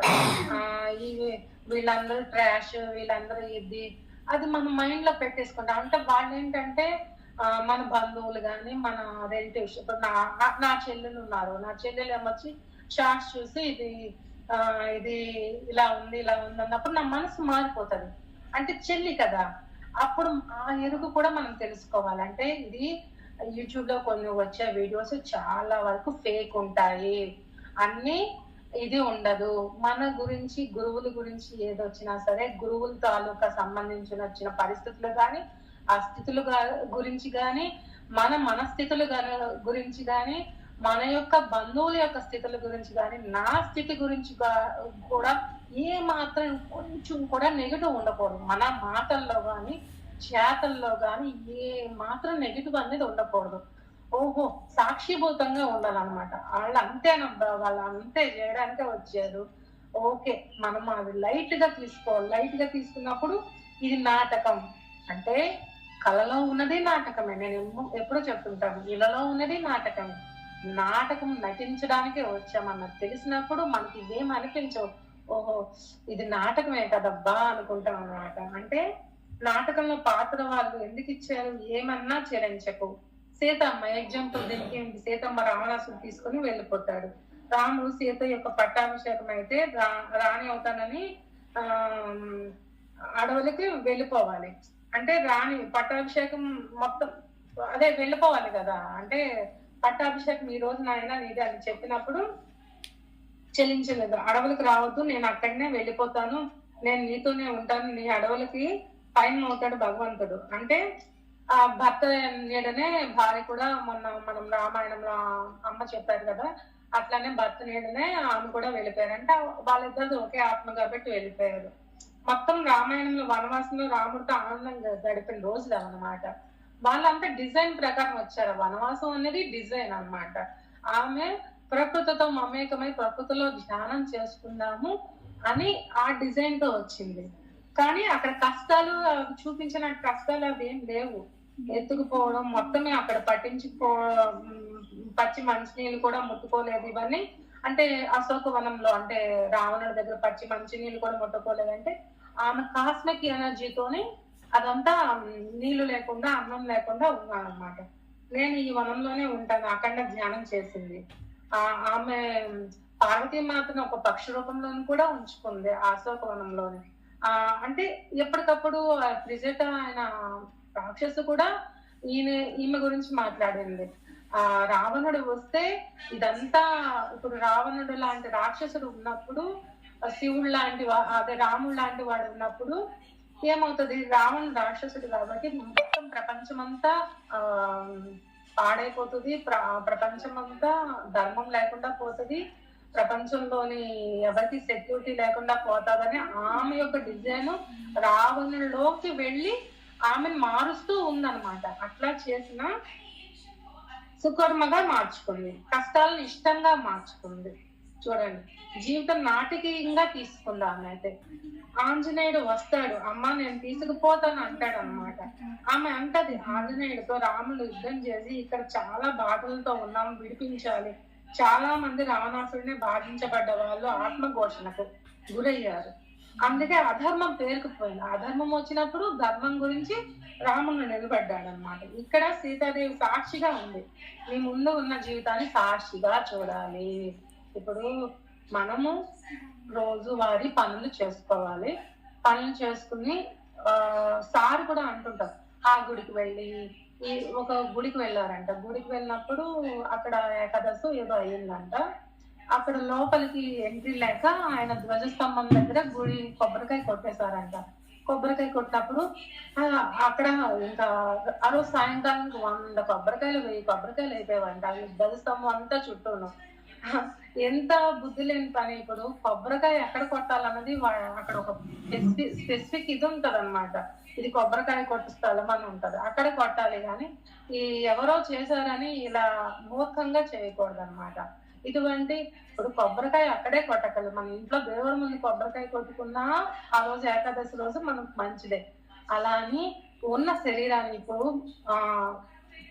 వీళ్ళందరూ ట్రాష్, వీళ్ళందరూ ఇది, అది మన మైండ్ లో పెట్టేసుకుంటాం. అంటే వాళ్ళు ఏంటంటే మన బంధువులు కానీ మన రిలేటివ్స్, ఇప్పుడు నా చెల్లెలు ఉన్నారు, నా చెల్లెలు ఏమొచ్చి షార్ట్స్ చూసి ఇది ఇలా ఉంది ఇలా ఉంది అన్నప్పుడు నా మనసు మారిపోతుంది. అంటే చెల్లి కదా, అప్పుడు ఆ ఎరుగు కూడా మనం తెలుసుకోవాలి. అంటే ఇది యూట్యూబ్ లో కొన్ని వచ్చే వీడియోస్ చాలా వరకు ఫేక్ ఉంటాయి, అన్ని ఇది ఉండదు. మన గురించి గురువుల గురించి ఏదొచ్చినా సరే, గురువుల తాలూకా సంబంధించిన పరిస్థితులు కానీ, ఆ స్థితుల గురించి కానీ, మన మనస్థితులు గురించి కానీ, మన యొక్క బంధువుల యొక్క స్థితుల గురించి కానీ, నా స్థితి గురించి కూడా ఏ మాత్రం కొంచెం కూడా నెగిటివ్ ఉండకూడదు. మన మాటల్లో కానీ చేతల్లో కానీ ఏ మాత్రం నెగిటివ్ అనేది ఉండకూడదు. ఓహో సాక్షిభూతంగా ఉండాలన్నమాట. వాళ్ళు అంతేనబ్బా, వాళ్ళు అంతే చేయడానికే వచ్చారు, ఓకే మనం అది లైట్ గా తీసుకోవాలి. లైట్ గా తీసుకున్నప్పుడు ఇది నాటకం అంటే కళలో ఉన్నది నాటకమే. నేను ఎప్పుడూ చెప్తుంటాను, ఇళ్ళలో ఉన్నది నాటకమే. నాటకం నటించడానికే వచ్చామన్నది తెలిసినప్పుడు మనకి ఇవేం అనిపించవు. ఓహో ఇది నాటకమే కదబ్బా అనుకుంటాం అన్నమాట. అంటే నాటకంలో పాత్ర వాళ్ళు ఎందుకు ఇచ్చారు, ఏమన్నా చెల్లించకు. సీతమ్మ ఎగ్జాంపుల్ దీనికి ఏంటి, సీతమ్మ రావణాసుడు తీసుకుని వెళ్ళిపోతాడు. రాముడు సీత యొక్క పట్టాభిషేకం అయితే రాణి అవుతానని అడవులకి వెళ్ళిపోవాలి. అంటే రాణి పట్టాభిషేకం మొత్తం అదే వెళ్ళిపోవాలి కదా. అంటే పట్టాభిషేకం ఈ రోజు నాయన నీది అని చెప్పినప్పుడు చెల్లించలేదు. అడవులకు రావద్దు, నేను అక్కడనే వెళ్ళిపోతాను, నేను నీతోనే ఉంటాను, నీ అడవులకి పైన అవుతాడు భగవంతుడు. అంటే ఆ భర్త నీడనే భార్య కూడా, మొన్న మనం రామాయణంలో అమ్మ చెప్పారు కదా, అట్లానే భర్త నీడనే ఆమె కూడా వెళ్ళిపోయారు. అంటే వాళ్ళిద్దరు ఒకే ఆత్మ కాబట్టి వెళ్ళిపోయారు. మొత్తం రామాయణంలో వనవాసంలో రాముడితో ఆనందంగా గడిపిన రోజులు అన్నమాట. వాళ్ళంతా డిజైన్ ప్రకారం వచ్చారు. వనవాసం అనేది డిజైన్ అన్నమాట. ఆమె ప్రకృతితో మమేకమై ప్రకృతిలో ధ్యానం చేసుకుందాము అని ఆ డిజైన్ తో వచ్చింది. కానీ అక్కడ కష్టాలు చూపించిన కష్టాలు అవి ఏం లేవు. ఎత్తుకుపోవడం మొత్తమే అక్కడ పట్టించుకో, పచ్చి మంచినీళ్ళు కూడా ముట్టుకోలేదు. ఇవన్నీ అంటే అశోకవనంలో అంటే రావణుడి దగ్గర పచ్చి మంచినీళ్ళు కూడా ముట్టుకోలేదంటే ఆమె కాస్మిక్ ఎనర్జీతోని అదంతా నీళ్లు లేకుండా అన్నం లేకుండా ఉన్నానమాట. నేను ఈ వనంలోనే ఉంటాను అఖండ ధ్యానం చేసింది. ఆమె పార్వతీమాతను ఒక పక్షి రూపంలోని కూడా ఉంచుకుంది అశోకవనంలోని. అంటే ఎప్పటికప్పుడు ప్రిజెట ఆయన రాక్షసు కూడా ఈమె గురించి మాట్లాడింది. రావణుడు వస్తే ఇదంతా, ఇప్పుడు రావణుడు లాంటి రాక్షసుడు ఉన్నప్పుడు, శివుడు లాంటి అదే రాముడు లాంటి వాడు ఉన్నప్పుడు ఏమవుతుంది, రావణుడు రాక్షసుడు కాబట్టి మొత్తం ప్రపంచమంతా పాడైపోతుంది, ప్రపంచమంతా ధర్మం లేకుండా పోతుంది, ప్రపంచంలోని ఎవరికి సెక్యూరిటీ లేకుండా పోతాదని ఆమె యొక్క డిజైన్ రావణులోకి వెళ్ళి ఆమెను మారుస్తూ ఉందన్నమాట. అట్లా చేసిన సుకర్మగా మార్చుకుంది, కష్టాలను ఇష్టంగా మార్చుకుంది. చూడండి, జీవితం నాటకీయంగా తీసుకుంది ఆమె. అయితే ఆంజనేయుడు వస్తాడు, అమ్మ నేను తీసుకుపోతాను అంటాడు అనమాట. ఆమె అంటది ఆంజనేయుడితో, రాముడు యుద్ధం చేసి ఇక్కడ చాలా బాధలతో ఉన్నాం, విడిపించాలి. చాలా మంది రావణాసుడిని బాధించబడ్డ వాళ్ళు ఆత్మఘోషణకు గురయ్యారు. అందుకే అధర్మం పేరుకుపోయింది. అధర్మం వచ్చినప్పుడు ధర్మం గురించి రాముడు నిలబడ్డాడు అనమాట. ఇక్కడ సీతాదేవి సాక్షిగా ఉంది. నీ ముందు ఉన్న జీవితాన్ని సాక్షిగా చూడాలి. ఇప్పుడు మనము రోజువారీ పనులు చేసుకోవాలి. పనులు చేసుకుని సార్ కూడా అంటుంటారు, ఆ గుడికి వెళ్ళి ఒక గుడికి వెళ్ళారంట. గుడికి వెళ్ళినప్పుడు అక్కడ ఏకాదశి ఏదో అయ్యిందంట. అక్కడ లోపలికి ఎంట్రీ లేక ఆయన ధ్వజస్తంభం దగ్గర గుడి కొబ్బరికాయ కొట్టేశారంట. కొబ్బరికాయ కొట్టినప్పుడు అక్కడ ఇంకా ఆ రోజు సాయంకాలం 100 కొబ్బరికాయలు 1000 కొబ్బరికాయలు అయిపోయావంట ధ్వజస్తంభం అంతా చుట్టూను. ఎంత బుద్ధి లేని పని. ఇప్పుడు కొబ్బరికాయ ఎక్కడ కొట్టాలన్నది అక్కడ ఒక స్పెసిఫిక్ ఇది ఉంటది అనమాట. ఇది కొబ్బరికాయ కొట్టు స్థలం అని ఉంటది, అక్కడ కొట్టాలి. కానీ ఈ ఎవరో చేశారని ఇలా మూర్ఖంగా చేయకూడదు అనమాట. ఇటువంటి ఇప్పుడు కొబ్బరికాయ అక్కడే కొట్టగలదు. మన ఇంట్లో దేవుడి ముందు కొబ్బరికాయ కొట్టుకున్నా ఆ రోజు ఏకాదశి రోజు మనకు మంచిదే. అలా అని ఉన్న శరీరాన్ని ఇప్పుడు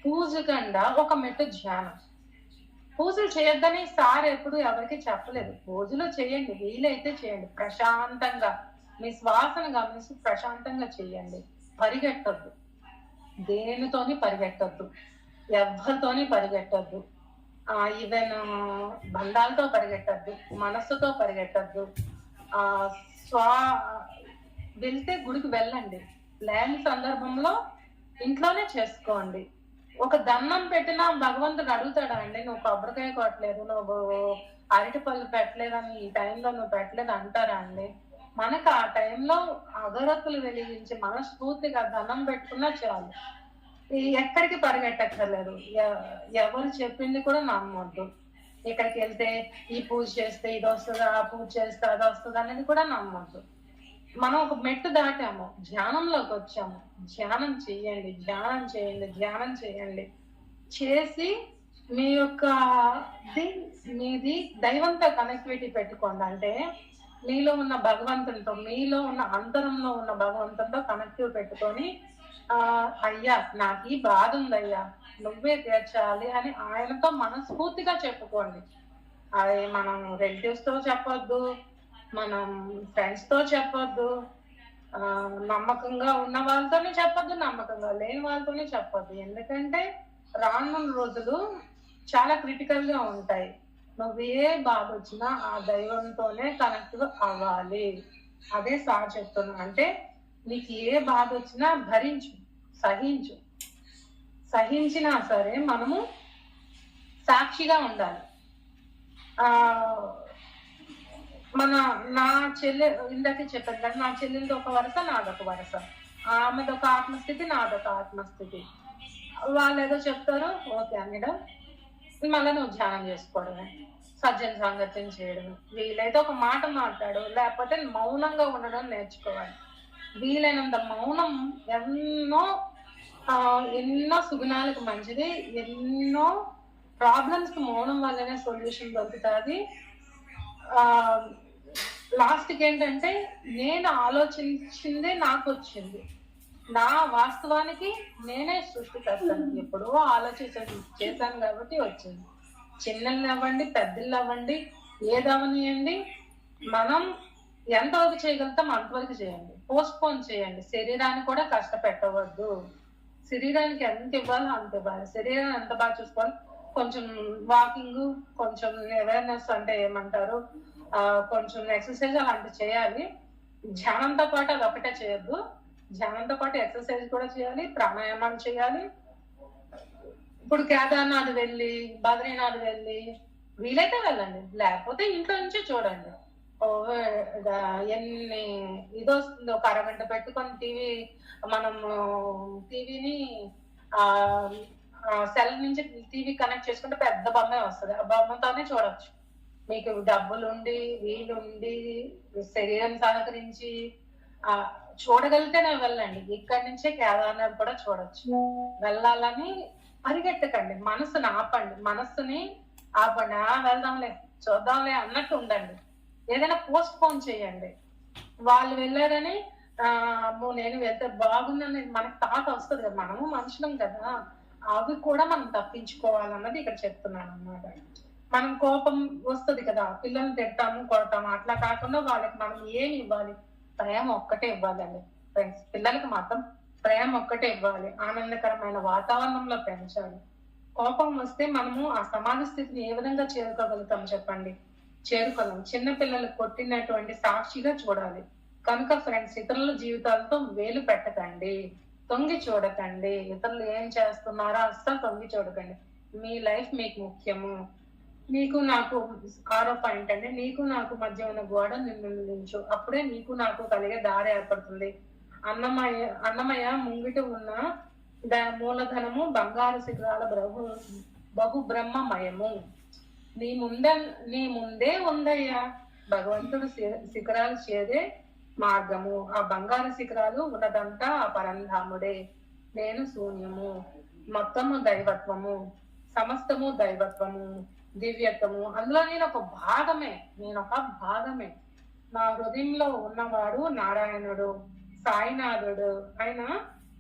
పూజ కన్నా ఒక మెట్టు ధ్యానం. పూజలు చేయొద్దని సార్ ఎప్పుడు ఎవరికి చెప్పలేదు. పూజలు చేయండి, వీలైతే చేయండి, ప్రశాంతంగా మీ శ్వాసను గమనించి ప్రశాంతంగా చేయండి. పరిగెట్టద్దు, దేనితోని పరిగెట్టద్దు, ఎవరితోని పరిగెట్టద్దు, ఈవెన్ బంధాలతో పరిగెట్టద్దు, మనస్సుతో పరిగెట్టద్దు. వెళ్తే గుడికి వెళ్ళండి, లేని సందర్భంలో ఇంట్లోనే చేసుకోండి. ఒక దండం పెట్టినా భగవంతుడు అడుగుతాడా అండి, నువ్వు కొబ్బరికాయ కొట్టలేదు, నువ్వు అరటి పళ్ళు పెట్టలేదని ఈ టైంలో నువ్వు పెట్టలేదు అంటారా అండి? మనకు ఆ టైంలో అగరత్తులు వెలిగించి మనస్ఫూర్తిగా దండం పెట్టుకున్నా చాలు. ఎక్కడికి పరిగెట్టక్కర్లేదు, ఎవరు చెప్పింది కూడా నమ్మొద్దు. ఇక్కడికి వెళ్తే ఈ పూజ చేస్తే ఇది వస్తుంది, ఆ పూజ చేస్తే అది వస్తుంది అనేది కూడా నమ్మొద్దు. మనం ఒక మెట్టు దాటాము, ధ్యానంలోకి వచ్చాము. ధ్యానం చేయండి, ధ్యానం చేయండి, ధ్యానం చేయండి. చేసి మీ యొక్క మీది దైవంతో కనెక్టివిటీ పెట్టుకోండి. అంటే మీలో ఉన్న భగవంతునితో, మీలో ఉన్న అంతరంలో ఉన్న భగవంతునితో కనెక్టివ్ పెట్టుకొని అయ్యా నాకు ఈ బాధ ఉందయ్యా, నువ్వే తీర్చాలి అని ఆయనతో మనస్ఫూర్తిగా చెప్పుకోండి. అది మనం రిలేటివ్స్ తో చెప్పొద్దు, మనం ఫ్రెండ్స్ తో చెప్పొద్దు, నమ్మకంగా ఉన్న వాళ్ళతోనే చెప్పొద్దు, నమ్మకంగా లేని వాళ్ళతోనే చెప్పొద్దు. ఎందుకంటే రానున్న రోజులు చాలా క్రిటికల్ గా ఉంటాయి. నువ్వు ఏ బాధ వచ్చినా ఆ దైవంతోనే కనెక్ట్ అవ్వాలి. అదే సార్ చెప్తున్నా. అంటే నీకు ఏ బాధ వచ్చినా భరించు, సహించు. సహించినా సరే మనము సాక్షిగా ఉండాలి. నా చెల్లె ఇందాకే చెప్పాను కదా, నా చెల్లెలది ఒక వరుస, నాదొక వరుస. ఆమెదొక ఆత్మస్థితి, నాదొక ఆత్మస్థితి. వాళ్ళు ఏదో చెప్తారు, ఓకే అనడం, మళ్ళీ నువ్వు ధ్యానం చేసుకోవడమే, సజ్జన సాంగత్యం చేయడం. వీలైతే ఒక మాట మాట్లాడు, లేకపోతే మౌనంగా ఉండడం నేర్చుకోవాలి. వీలైనంత మౌనం ఎన్నో సుగుణాలకు మంచిది. ఎన్నో ప్రాబ్లమ్స్ కి మౌనం వల్లనే సొల్యూషన్ దొరుకుతుంది. లాస్ట్కి ఏంటంటే, నేను ఆలోచించిందే నాకు వచ్చింది. నా వాస్తవానికి నేనే సృష్టికర్తను. ఎప్పుడో చేశాను కాబట్టి వచ్చింది. చిన్నలు అవ్వండి, పెద్దలు అవ్వండి, ఏదవనియండి, మనం ఎంతవరకు చేయగలుగుతాం అంతవరకు చేయండి. పోస్ట్ పోన్ చేయండి. శరీరాన్ని కూడా కష్టపెట్టవద్దు. శరీరానికి ఎంత ఇవ్వాలో అంత ఇవ్వాలి. శరీరాన్ని ఎంత బాగా చూసుకోవాలి. కొంచెం వాకింగ్, కొంచెం అవేర్నెస్ అంటే ఏమంటారు, కొంచెం ఎక్సర్సైజ్ అలాంటివి చేయాలి. ధ్యానంతో పాటు అది ఒకటే చేయొద్దు. ధ్యానంతో పాటు ఎక్సర్సైజ్ కూడా చేయాలి, ప్రాణాయామాలు చేయాలి. ఇప్పుడు కేదార్నాథ్ వెళ్ళి, బద్రీనాథ్ వెళ్ళి, వీలైతే వెళ్ళండి, లేకపోతే ఇంట్లో నుంచి చూడండి. ఎన్ని ఇది వస్తుంది, ఒక అరగంట పెట్టుకొని మనం టీవీని సెల్ నుంచి టీవీ కనెక్ట్ చేసుకుంటే పెద్ద బొమ్మే వస్తుంది. ఆ బొమ్మతోనే చూడొచ్చు. మీకు డబ్బులుండి, వీలుండి, శరీరం సహకరించి చూడగలిగితేనే వెళ్ళండి. ఇక్కడి నుంచే కేదార్నాథ్ కూడా చూడొచ్చు. వెళ్ళాలని పరిగెట్టకండి, మనసుని ఆపండి. మనస్సుని ఆపండి. వెళ్దాంలే, చూద్దాంలే అన్నట్టు ఉండండి. ఏదైనా పోస్ట్ పోన్ చేయండి. వాళ్ళు వెళ్ళారని నేను వెళ్తే బాగుందని మనకు థాట్ వస్తుంది కదా, మనము మనుషులం కదా, అవి కూడా మనం తప్పించుకోవాలన్నది ఇక్కడ చెప్తున్నాను అన్నమాట. మనం కోపం వస్తుంది కదా, పిల్లల్ని తిడతాము, కొడతాము, అట్లా కాకుండా వాళ్ళకి మనం ఏమి ఇవ్వాలి? ప్రేమ ఒక్కటే ఇవ్వాలండి ఫ్రెండ్స్. పిల్లలకి మాత్రం ప్రేమ ఒక్కటే ఇవ్వాలి. ఆనందకరమైన వాతావరణంలో పెంచాలి. కోపం వస్తే మనము ఆ సమాజ స్థితిని ఏ విధంగా చేరుకోగలుగుతాం చెప్పండి? చేరుకోలేం. చిన్న పిల్లలు కొట్టినటువంటి సాక్షిగా చూడాలి. కనుక ఫ్రెండ్స్, ఇతరుల జీవితాలతో వేలు పెట్టకండి, తొంగి చూడకండి. ఇతరులు ఏం చేస్తున్నారో అస్సలు తొంగి చూడకండి. మీ లైఫ్ మీకు ముఖ్యము. నీకు నాకు 6వ పాయింట్ అండి, నీకు నాకు మధ్య ఉన్న గోడ నించు, అప్పుడే నీకు నాకు కలిగే దారి ఏర్పడుతుంది. అన్నమయ్య ముంగిట ఉన్న మూలధనము బంగారు శిఖరాల బహు బ్రహ్మమయము. నీ ముందే ఉందయ్యా భగవంతుడు శిఖరాలు చేరే మార్గము. ఆ బంగారు శిఖరాలు ఉన్నదంతా ఆ పరంధాముడే. నేను శూన్యము, మొత్తము దైవత్వము, సమస్తము దైవత్వము, దివ్యత్వము. అందులో నేను ఒక భాగమే. నా హృదయంలో ఉన్నవాడు నారాయణుడు, సాయినాథుడు. ఆయన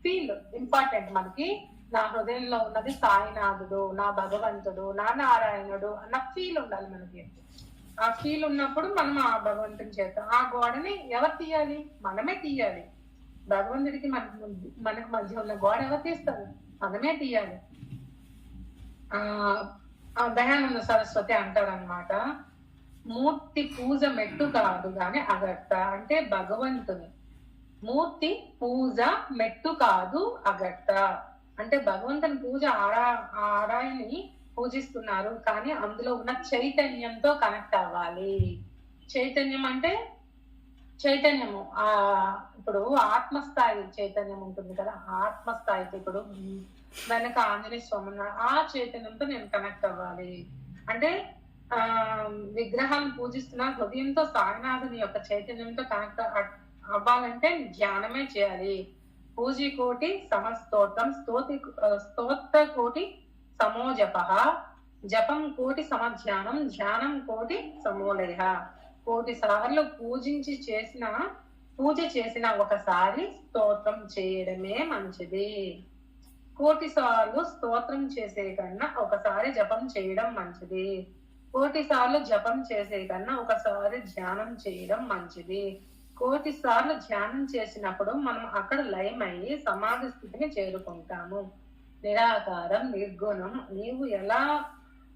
ఫీల్ ఇంపార్టెంట్ మనకి. నా హృదయంలో ఉన్నది సాయినాథుడు, నా భగవంతుడు, నా నారాయణుడు అన్న ఫీల్ ఉండాలి మనకి. ఆ ఫీల్ ఉన్నప్పుడు మనం ఆ భగవంతుని చేస్తాం. ఆ గోడని ఎవరు తీయాలి? మనమే తీయాలి. భగవంతుడికి మనకు మధ్య ఉన్న గోడ ఎవరు తీస్తారు? మనమే తీయాలి. దయానంద సరస్వతి అంటారనమాట, మూర్తి పూజ మెట్టు కాదు గాని అగట్ట. అంటే భగవంతుని మూర్తి పూజ మెట్టు కాదు అగట్ట. అంటే భగవంతుని పూజ ఆరాయని పూజిస్తున్నారు, కానీ అందులో ఉన్న చైతన్యంతో కనెక్ట్ అవ్వాలి. చైతన్యం అంటే చైతన్యము ఇప్పుడు ఆత్మస్థాయి చైతన్యం ఉంటుంది కదా, ఆత్మస్థాయికి ఇప్పుడు వెనక ఆంజనేయ స్వామి ఆ చైతన్యంతో నేను కనెక్ట్ అవ్వాలి. అంటే విగ్రహాలను పూజిస్తున్న హృదయంతో సాయినాథుని యొక్క చైతన్యంతో కనెక్ట్ అవ్వాలంటే ధ్యానమే చేయాలి. పూజి కోటి సమస్తోత్రం, స్తోత్ర కోటి సమోజప, జపం కోటి సమధ్యానం, ధ్యానం కోటి సమోలయ. 1,000 సార్లు పూజ చేసిన ఒకసారి స్తోత్రం చేయడమే మంచిది. 1,000 సార్లు స్తోత్రం చేసే కన్నా ఒకసారి జపం చేయడం మంచిది. 1,000 సార్లు జపం చేసే కన్నా ఒకసారి ధ్యానం చేయడం మంచిది. 1,000 సార్లు ధ్యానం చేసినప్పుడు మనం అక్కడ లయమయ్యి సమాధి స్థితిని చేరుకుంటాము. నిరాకారం, నిర్గుణం, నీవు ఎలా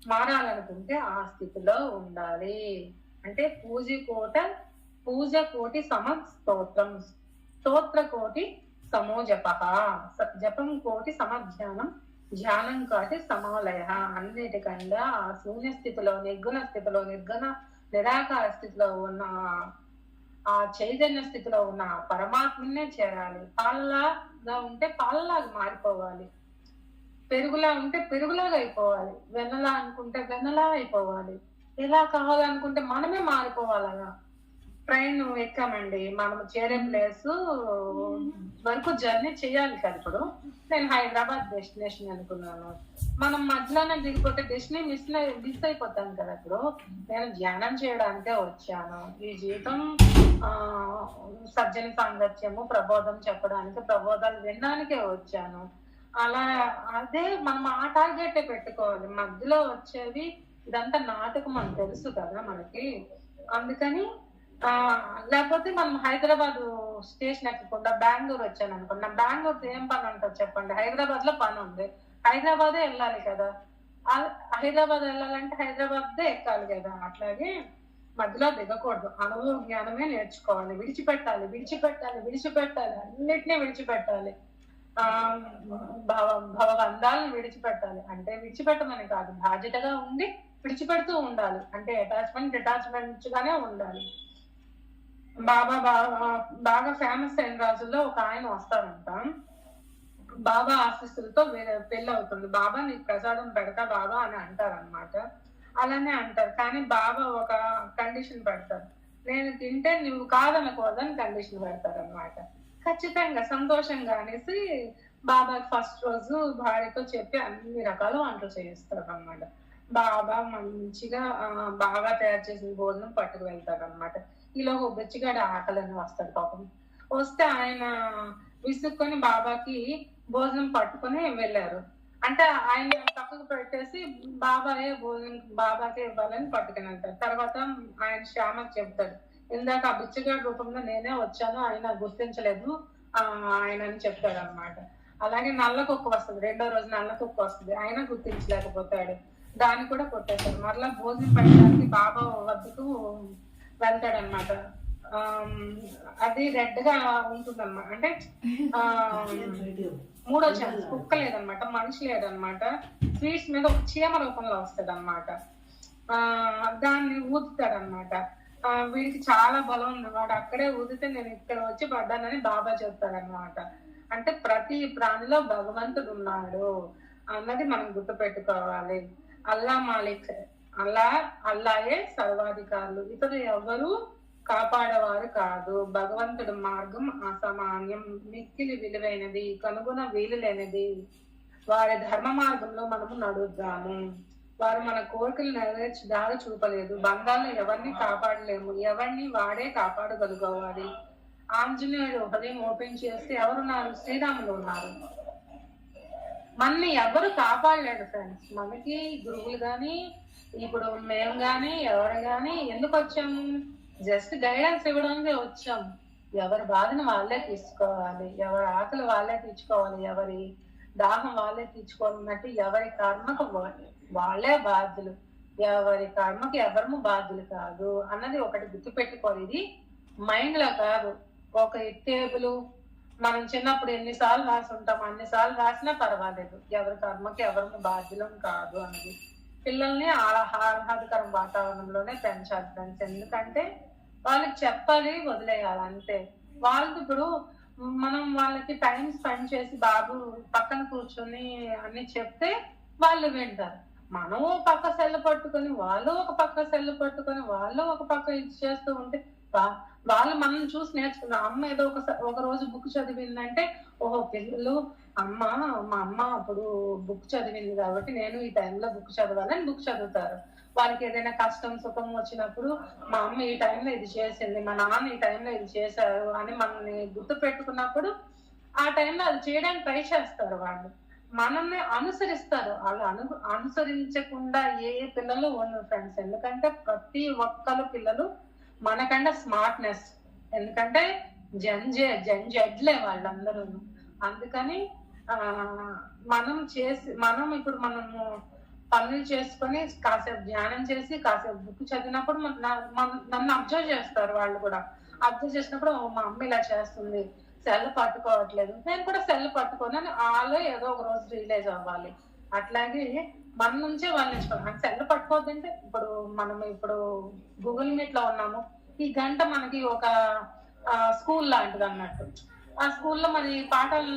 మారాలనుకుంటే ఆ స్థితిలో ఉండాలి. అంటే పూజ కోటి స్తోత్రం, స్తోత్ర కోటి సమో జప, జపం కోటి సమధ్యానం, ధ్యానం కాటి సమాలయ. అన్నిటికన్నా ఆ శూన్య స్థితిలో, నిర్గుణ స్థితిలో, నిరాకార స్థితిలో ఉన్న ఆ చైతన్య స్థితిలో ఉన్న పరమాత్మనే చేరాలి. పాలలాగా ఉంటే పాలలాగా మారిపోవాలి, పెరుగులా ఉంటే పెరుగులాగా అయిపోవాలి, వెన్నలా అనుకుంటే వెన్నలా అయిపోవాలి, ఎలా కావాలనుకుంటే మనమే మారిపోవాలగా. ట్రైన్ ఎక్కామండి, మనం చేరే ప్లేస్ వరకు జర్నీ చేయాలి కదా. ఇప్పుడు నేను హైదరాబాద్ డెస్టినేషన్ అనుకున్నాను, మనం మధ్యలోనే దిగిపోతే డెస్టినేషన్ మిస్ అయిపోతాను కదా. ఇప్పుడు నేను ధ్యానం చేయడానికే వచ్చాను, ఈ జీవితం సజ్జన సాంగత్యము ప్రబోధం చెప్పడానికి, ప్రబోధాలు వినడానికే వచ్చాను. అలా అదే మనం ఆ టార్గెటే పెట్టుకోవాలి. మధ్యలో వచ్చేది ఇదంతా నాటకం అని తెలుసు కదా మనకి. అందుకని లేకపోతే మనం హైదరాబాద్ స్టేషన్ ఎక్కకుండా బెంగళూరు వచ్చాను అనుకున్నా, బెంగళూరు ఏం పని ఉంటుంది చెప్పండి, హైదరాబాద్ లో పని ఉంది, హైదరాబాదే వెళ్ళాలి కదా. హైదరాబాద్ వెళ్ళాలంటే హైదరాబాదే ఎక్కాలి కదా. అట్లాగే మధ్యలో దిగకూడదు, అనుభవ జ్ఞానమే నేర్చుకోవాలి. విడిచిపెట్టాలి, విడిచిపెట్టాలి, విడిచిపెట్టాలి, అన్నిటినీ విడిచిపెట్టాలి. భవబంధాలను విడిచిపెట్టాలి. అంటే విడిచిపెట్టమని కాదు, బాధ్యతగా ఉండి విడిచిపెడుతూ ఉండాలి. అంటే డిటాచ్మెంట్ గానే ఉండాలి. బాగా ఫేమస్ అయిన రోజుల్లో ఒక ఆయన వస్తారంట, బాబా ఆశీస్సులతో పెళ్లి అవుతుంది, బాబా నీకు ప్రసాదం పెడతా బాబా అని అంటారనమాట. అలానే అంటారు, కానీ బాబా ఒక కండిషన్ పెడతారు, నేను తింటే నువ్వు కాదనకూడదని కండిషన్ పెడతారు అనమాట. ఖచ్చితంగా సంతోషంగా అనేసి బాబాకి ఫస్ట్ రోజు భార్యతో చెప్పి అన్ని రకాల వంటలు చేయిస్తారు అనమాట. బాబా మంచిగా బాగా తయారు చేసిన భోజనం పట్టుకు వెళ్తారు అనమాట. ఇలా ఒక బెచ్చిగాడు ఆకలని వస్తాడు పాపం. వస్తే ఆయన విసుక్కొని బాబాకి భోజనం పట్టుకొని వెళ్ళారు. అంటే ఆయన పక్కకు పెట్టేసి బాబాయే భోజనం బాబాకే ఇవ్వాలని పట్టుకుని వెళ్తారు. తర్వాత ఆయన శ్యామకి చెప్తాడు, ఇందాక ఆ బిచ్చగాడి రూపంలో నేనే వచ్చాను, ఆయన గుర్తించలేదు ఆయన అని చెప్తాడు అనమాట. అలాగే నల్ల కుక్క వస్తుంది, రెండో రోజు నల్ల కుక్క వస్తుంది, ఆయన గుర్తించలేకపోతాడు, దాన్ని కూడా కొట్టేస్తాడు. మరలా భోజనం పెట్టడానికి బాబా వద్దకు వెళ్తాడనమాట. అది రెడ్ గా ఉంటుందన్నమాట. అంటే మూడో ఛాన్స్, కుక్క లేదనమాట, మనిషి లేదనమాట, స్వీట్స్ మీద ఒక చీమ రూపంలో వస్తాడు అనమాట. దాన్ని ఊదుతాడనమాట. వీడికి చాలా బలం ఉంది, వాడు అక్కడే ఊదితే నేను ఇక్కడ వచ్చి పడ్డానని బాబా చెప్తాడనమాట. అంటే ప్రతి ప్రాణిలో భగవంతుడు ఉన్నాడు అన్నది మనం గుర్తుపెట్టుకోవాలి. అల్లా మాలిక్, అల్లాయే సర్వాధికారులు, ఇతరులు ఎవరు కాపాడేవారు కాదు. భగవంతుడు మార్గం అసామాన్యం, మిక్కిలి విలువైనది, కనుగొన వీలు లేనిది. వారి ధర్మ మార్గంలో మనము నడుద్దాము. వారు మన కోరికలు నెరవేర్చి దారి చూపలేదు. బంధాలను ఎవరిని కాపాడలేము, ఎవరిని వాడే కాపాడగలుగవాలి. ఆంజనేయుడు హృదయం ఓపెన్ చేస్తే ఎవరున్నారు? శ్రీరాములు ఉన్నారు. మనని ఎవరు కాపాడలేడు ఫ్రెండ్స్. మనకి గురువులు గాని, ఇప్పుడు మేము గాని, ఎవరు గాని ఎందుకు వచ్చాము? జస్ట్ గైడెన్స్ ఇవ్వడానికి వచ్చాము. ఎవరి బాధను వాళ్ళే తీసుకోవాలి, ఎవరి ఆకలి వాళ్ళే తీర్చుకోవాలి, ఎవరి దాహం వాళ్ళే తీర్చుకోవాలన్నట్టు ఎవరి కర్మకు వాళ్ళే బాధ్యులు, ఎవరి కర్మకి ఎవరము బాధ్యులు కాదు అన్నది ఒకటి గుర్తుపెట్టుకోవాలి. ఇది మైండ్ లో కాదు, ఒక టేబుల్ మనం చిన్నప్పుడు ఎన్నిసార్లు రాసి ఉంటాం, అన్నిసార్లు రాసినా పర్వాలేదు, ఎవరి కర్మకి ఎవరము బాధ్యులం కాదు అన్నది. పిల్లల్ని ఆహ్లాదకరం వాతావరణంలోనే పెంచాలి ఫ్రెండ్స్. ఎందుకంటే వాళ్ళకి చెప్పాలి, వదిలేయాలి అంతే. వాళ్ళకి ఇప్పుడు మనం వాళ్ళకి టైం స్పెండ్ చేసి బాబు పక్కన కూర్చొని అన్ని చెప్తే వాళ్ళు వింటారు. మనం పక్క సెల్ పట్టుకొని, వాళ్ళు ఒక పక్క సెల్ పట్టుకొని, వాళ్ళు ఒక పక్క ఇది చేస్తూ ఉంటే వాళ్ళు మనం చూసి నేర్చుకున్నారు. అమ్మ ఏదో ఒక రోజు బుక్ చదివిందంటే, ఓహో పిల్లలు మా అమ్మ అప్పుడు బుక్ చదివింది కాబట్టి నేను ఈ టైంలో బుక్ చదవాలని బుక్ చదువుతారు. వాళ్ళకి ఏదైనా కష్టం సుఖం వచ్చినప్పుడు మా అమ్మ ఈ టైంలో ఇది చేసింది, మా నాన్న ఈ టైంలో ఇది చేశారు అని మనల్ని గుర్తు పెట్టుకున్నప్పుడు ఆ టైంలో అది చేయడానికి ట్రై చేస్తారు. వాళ్ళు మనల్ని అనుసరిస్తారు. వాళ్ళు అనుసరించకుండా ఏ పిల్లలు ఉండరు ఫ్రెండ్స్. ఎందుకంటే ప్రతి ఒక్కరు పిల్లలు మనకంటే స్మార్ట్నెస్, ఎందుకంటే జడ్లే వాళ్ళందరూ. అందుకని మనం ఇప్పుడు మనము పనులు చేసుకొని కాసేపు ధ్యానం చేసి కాసేపు బుక్ చదివినప్పుడు నన్ను అబ్జర్వ్ చేస్తారు. వాళ్ళు కూడా అబ్జర్వ్ చేసినప్పుడు మా అమ్మ ఇలా చేస్తుంది, సెల్ పట్టుకోవట్లేదు, నేను కూడా సెల్ పట్టుకోనని వాళ్ళు ఏదో ఒక రోజు రియలైజ్ అవ్వాలి. అట్లాగే మన నుంచే వాళ్ళు నేర్చుకోవాలి. సెల్ పట్టుకోవద్దంటే ఇప్పుడు గూగుల్ మీట్ లో ఉన్నాము, ఈ గంట మనకి ఒక స్కూల్ లాంటిది అన్నట్టు. ఆ స్కూల్లో మరి పాఠాలు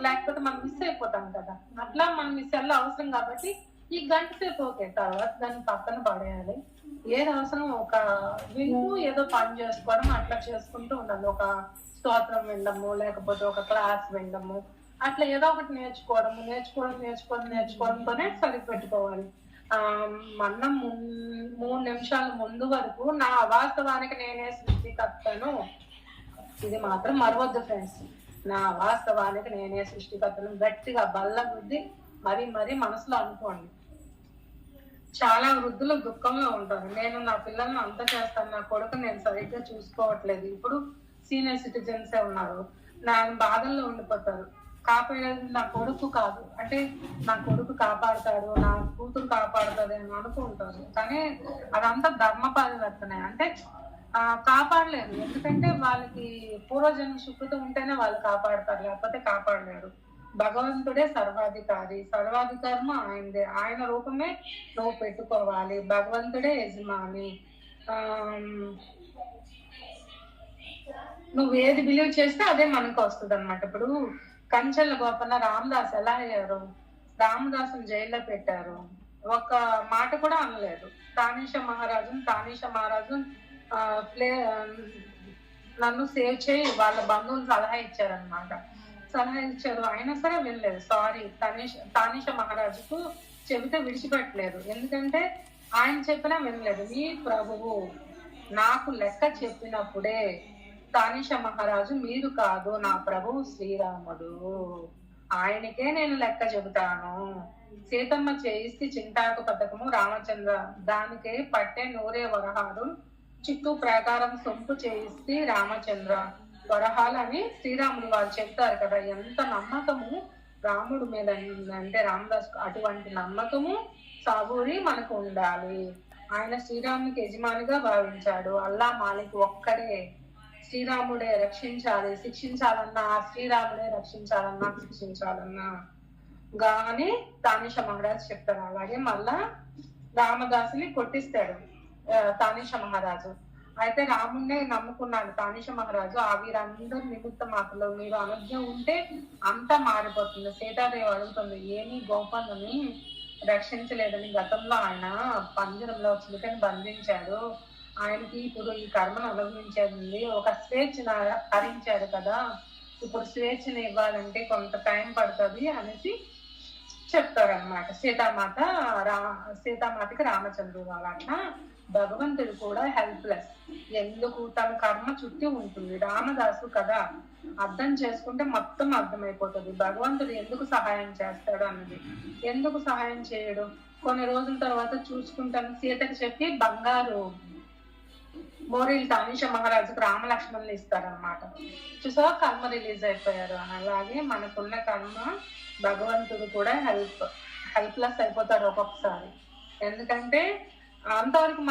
లేకపోతే మనం మిస్ అయిపోతాం కదా, అట్లా మనం ఈ సెల్ అవసరం కాబట్టి ఈ గంట సేపు ఓకే, తర్వాత దాన్ని పక్కన పడేయాలి. ఏది అవసరం ఒక వింటూ ఏదో పని చేసుకోవడం అట్లా చేసుకుంటూ ఉండాలి. ఒక స్తోత్రం వినడము, లేకపోతే ఒక క్లాస్ వినడము, అట్లా ఏదో ఒకటి నేర్చుకోవడంతోనే సరిపెట్టుకోవాలి. మన 3 నిమిషాల ముందు వరకు నా వాస్తవానికి నేనే సృష్టికర్తను, ఇది మాత్రం మరవద్దు ఫ్రెండ్స్. నా వాస్తవానికి నేనే సృష్టికర్తను గట్టిగా బల్ల బుద్ధి మరీ మనసులో అనుకోండి. చాలా వృద్ధులు దుఃఖంలో ఉంటారు. నేను నా పిల్లల్ని అంత చేస్తాను, నా కొడుకు నేను సరిగ్గా చూసుకోవట్లేదు. ఇప్పుడు సీనియర్ సిటిజన్సే ఉన్నారు, నా బాధల్లో ఉండిపోతారు. కాపాడేది నా కొడుకు కాదు అంటే, నా కొడుకు కాపాడతాడు, నా కూతురు కాపాడుతుంది అని అనుకుంటారు. కానీ అదంతా ధర్మ పరివర్తన. అంటే కాపాడలేరు, ఎందుకంటే వాళ్ళకి పూర్వజన్మ సుకృతం ఉంటేనే వాళ్ళు కాపాడతారు, లేకపోతే కాపాడలేరు. భగవంతుడే సర్వాధికారి, సర్వాధికారము ఆయనదే, ఆయన రూపమే నువ్వు పెట్టుకోవాలి. భగవంతుడే యజమాని. నువ్వు ఏది బిలీవ్ చేస్తే అదే మనకు వస్తుంది అనమాట. ఇప్పుడు కంచెల గోపన్న రామదాస్ ఎలా అయ్యారు? రామదాసుని జైల్లో పెట్టారు, ఒక మాట కూడా అనలేదు. తానీషా మహారాజు నన్ను సేవ్ చేయి, వాళ్ళ బంధువులు సలహా ఇచ్చారనమాట. అయినా సరే వినలేదు. సారీ, తానీషా మహారాజుకు చెబితే విడిచిపెట్టలేదు, ఎందుకంటే ఆయన చెప్పినా వినలేదు. నీ ప్రభువు నాకు లెక్క చెప్పినప్పుడే తానీషా మహారాజు మీరు కాదు, నా ప్రభువు శ్రీరాముడు, ఆయనకే నేను లెక్క చెబుతాను. సీతమ్మ చేయిస్తే చింతాకు పథకము రామచంద్ర, దానికే పట్టే నూరే వరహాలు, చిక్కు ప్రకారం సొంపు చేయిస్తే రామచంద్ర వరహాలు అని శ్రీరాముడు వారు చెప్తారు కదా. ఎంత నమ్మకము రాముడు మీద అంటే రామదాస్, అటువంటి నమ్మకము సాబూరి మనకు ఉండాలి. ఆయన శ్రీరామునికి యజమానిగా భావించాడు. అల్లా మాలిక్ ఒక్కడే, శ్రీరాముడే రక్షించాలి, శిక్షించాలన్నా శ్రీరాముడే రక్షించాలన్నా శిక్షించాలన్నా గాని తానీషా మహారాజు చెప్తారు. అలాగే మళ్ళా రామదాసుని కొట్టిస్తాడు తానీషా మహారాజు. అయితే రాముణ్ణే నమ్ముకున్నాడు తానీషా మహారాజు. ఆ వీరందరి నిమిత్త మాటలో మీరు అనుజ్ఞ ఉంటే అంతా మారిపోతుంది. సీతాదేవి అడుగుతుంది, ఏమీ గోపాలని రక్షించలేదని, గతంలో ఆయన పంజరంలో చిలుకని బంధించాడు, ఆయనకి ఇప్పుడు ఈ కర్మను అనుభవించేది, ఒక స్వేచ్ఛను హరించాడు కదా, ఇప్పుడు స్వేచ్ఛను ఇవ్వాలంటే కొంత టైం పడుతుంది అనేసి చెప్తారనమాట. సీతామాతకి రామచంద్రుడు వారు. అట్లా భగవంతుడు కూడా హెల్ప్లెస్, ఎందుకు తన కర్మ చుట్టి ఉంటుంది. రామదాసు కదా అర్థం చేసుకుంటే మొత్తం అర్థమైపోతుంది భగవంతుడు ఎందుకు సహాయం చేస్తాడు అన్నది. ఎందుకు సహాయం చేయడు? కొన్ని రోజుల తర్వాత చూసుకుంటాను సీతకి చెప్పి బంగారు మోరీలు తానీషా మహారాజుకు రామలక్ష్మణులు ఇస్తారనమాట. చూసా కర్మ రిలీజ్ అయిపోయారు. అలాగే మనకున్న కర్మ భగవంతుడు కూడా హెల్ప్లెస్ అయిపోతాడు ఒక్కొక్కసారి. ఎందుకంటే అంతవరకు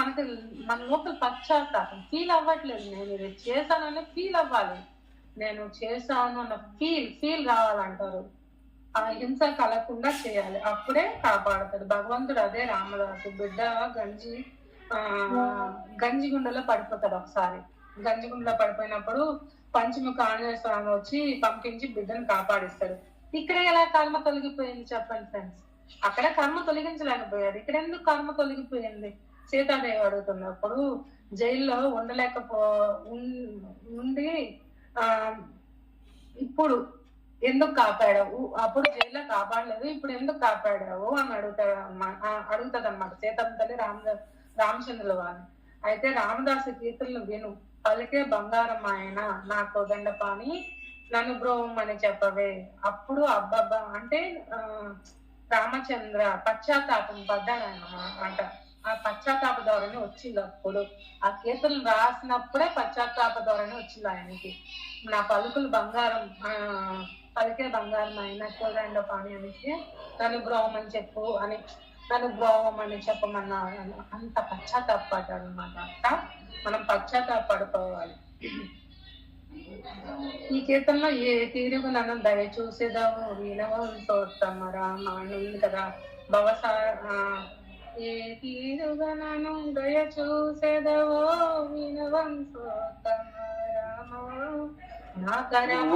మన లోపల పశ్చాత్తాపం ఫీల్ అవ్వట్లేదు. నేను ఇది చేశానని ఫీల్ అవ్వాలి, నేను చేశాను అన్న ఫీల్ రావాలంటారు. ఆ హింస కలగకుండా చేయాలి, అప్పుడే కాపాడతాడు భగవంతుడు. అదే రామదాసు బిడ్డ గంజిగుండలో పడిపోతాడు. ఒకసారి గంజిగుండలో పడిపోయినప్పుడు పంచముఖ ఆంజనేయ స్వామి వచ్చి పంపించి బిడ్డను కాపాడిస్తాడు. ఇక్కడ ఎలా కర్మ తొలగిపోయింది చెప్పండి ఫ్రెండ్స్? అక్కడ కర్మ తొలగించలేకపోయారు, ఇక్కడ ఎందుకు కర్మ తొలగిపోయింది? సీతాదేవి అడుగుతున్నప్పుడు జైల్లో ఉండి ఇప్పుడు ఎందుకు కాపాడావు, అప్పుడు జైల్లో కాపాడలేదు, ఇప్పుడు ఎందుకు కాపాడావు అని అడుగుతుంది అనమాట సీతమ్మ తల్లి రామచంద్రుల వారిని. అయితే రామదాసు కీర్తనలు విను, పలికే బంగారం ఆయన నా కోదండపాని, నన్ను బ్రోవం అని చెప్పవే. అప్పుడు అబ్బబ్బా అంటే రామచంద్ర పశ్చాత్తాపం పడ్డాడన్నమాట. ఆ పశ్చాత్తాప ధోరణి వచ్చింది. అప్పుడు ఆ కీర్తనలు రాసినప్పుడే పశ్చాత్తాప ధోరణి వచ్చింది ఆయనకి. నా పలుకులు బంగారం, పలికే బంగారం అయిన కోదండపాని అనేసి నన్ను బ్రోవం అని చెప్పు అని, నన్ను బ్రోవం అని చెప్పమన్నా అంత పశ్చాత్తాపడ్డాడు అనమాట. అంట మనం పశ్చాత్తాపడుకోవాలి. ఈ కీర్తనలో ఏ తీరుగు నన్ను దయ చూసేదావు వినవంతోత్తమ రామ అని ఉంది కదా. భవసా ఏ తీరుగా నన్ను దయ చూసేదవో వినవంతోత్తమ రామ నా కరమ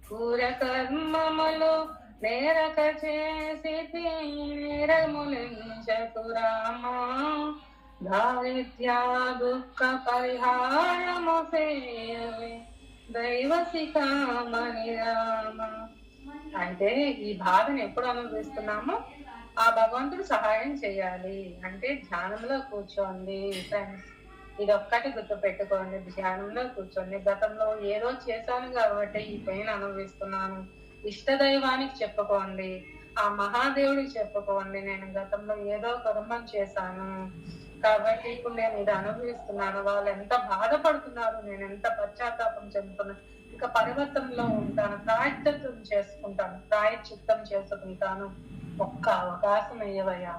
పూర కర్మములు నేరక చేసి నేరములించకు రామా దారిద్ర్య దుఃఖ పరిహారము సేయవే దైవసికామణి రామ. అంటే ఈ బాధను ఎప్పుడు అనుభవిస్తున్నామో ఆ భగవంతుడు సహాయం చేయాలి అంటే ధ్యానంలో కూర్చోండి ఫ్రెండ్స్. ఇది ఒక్కటి గుర్తు పెట్టుకోండి, ధ్యానంలో కూర్చోండి. గతంలో ఏదో చేశాను కాబట్టి ఈ పెయిన్ అనుభవిస్తున్నాను. ఇష్ట దైవానికి చెప్పుకోండి, ఆ మహాదేవుడికి చెప్పుకోండి, నేను గతంలో ఏదో కర్మం చేశాను కాబట్టి ఇప్పుడు నేను ఇది అనుభవిస్తున్నాను. వాళ్ళు ఎంత బాధపడుతున్నారు, నేను ఎంత పశ్చాత్తాపం చెందుతున్నాను. ఇక పరివర్తనలో ఉంటాను, ప్రాయశ్చిత్తం చేసుకుంటాను. ఒక్క అవకాశం అయ్యవయ్యా.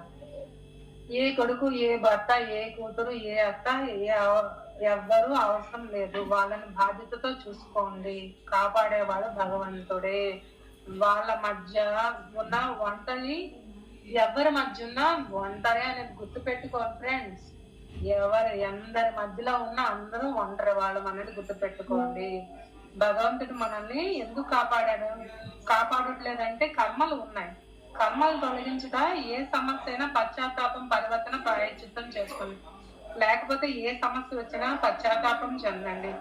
ఏ కొడుకు, ఏ భర్త, ఏ కూతురు, ఏ అత్త, ఎవ్వరూ అవసరం లేదు. వాళ్ళని బాధ్యతతో చూసుకోండి. కాపాడేవాడు భగవంతుడే. వాళ్ళ మధ్య ఉన్న ఒంటరి, ఎవరి మధ్య ఉన్న ఒంటరి అనేది గుర్తు పెట్టుకోండి ఫ్రెండ్స్. అందరి మధ్యలో ఉన్న అందరూ ఒంటరి వాళ్ళం అనేది గుర్తు పెట్టుకోండి. భగవంతుడు మనల్ని ఎందుకు కాపాడట్లేదంటే కర్మలు ఉన్నాయి. కర్మలు తొలగించుట ఏ సమస్య అయినా పశ్చాత్తాపం, పరివర్తన, ప్రాయశ్చిత్తం చేసుకోండి. లేకపోతే ఏ సమస్య వచ్చినా పశ్చాత్తాపం చెందండి.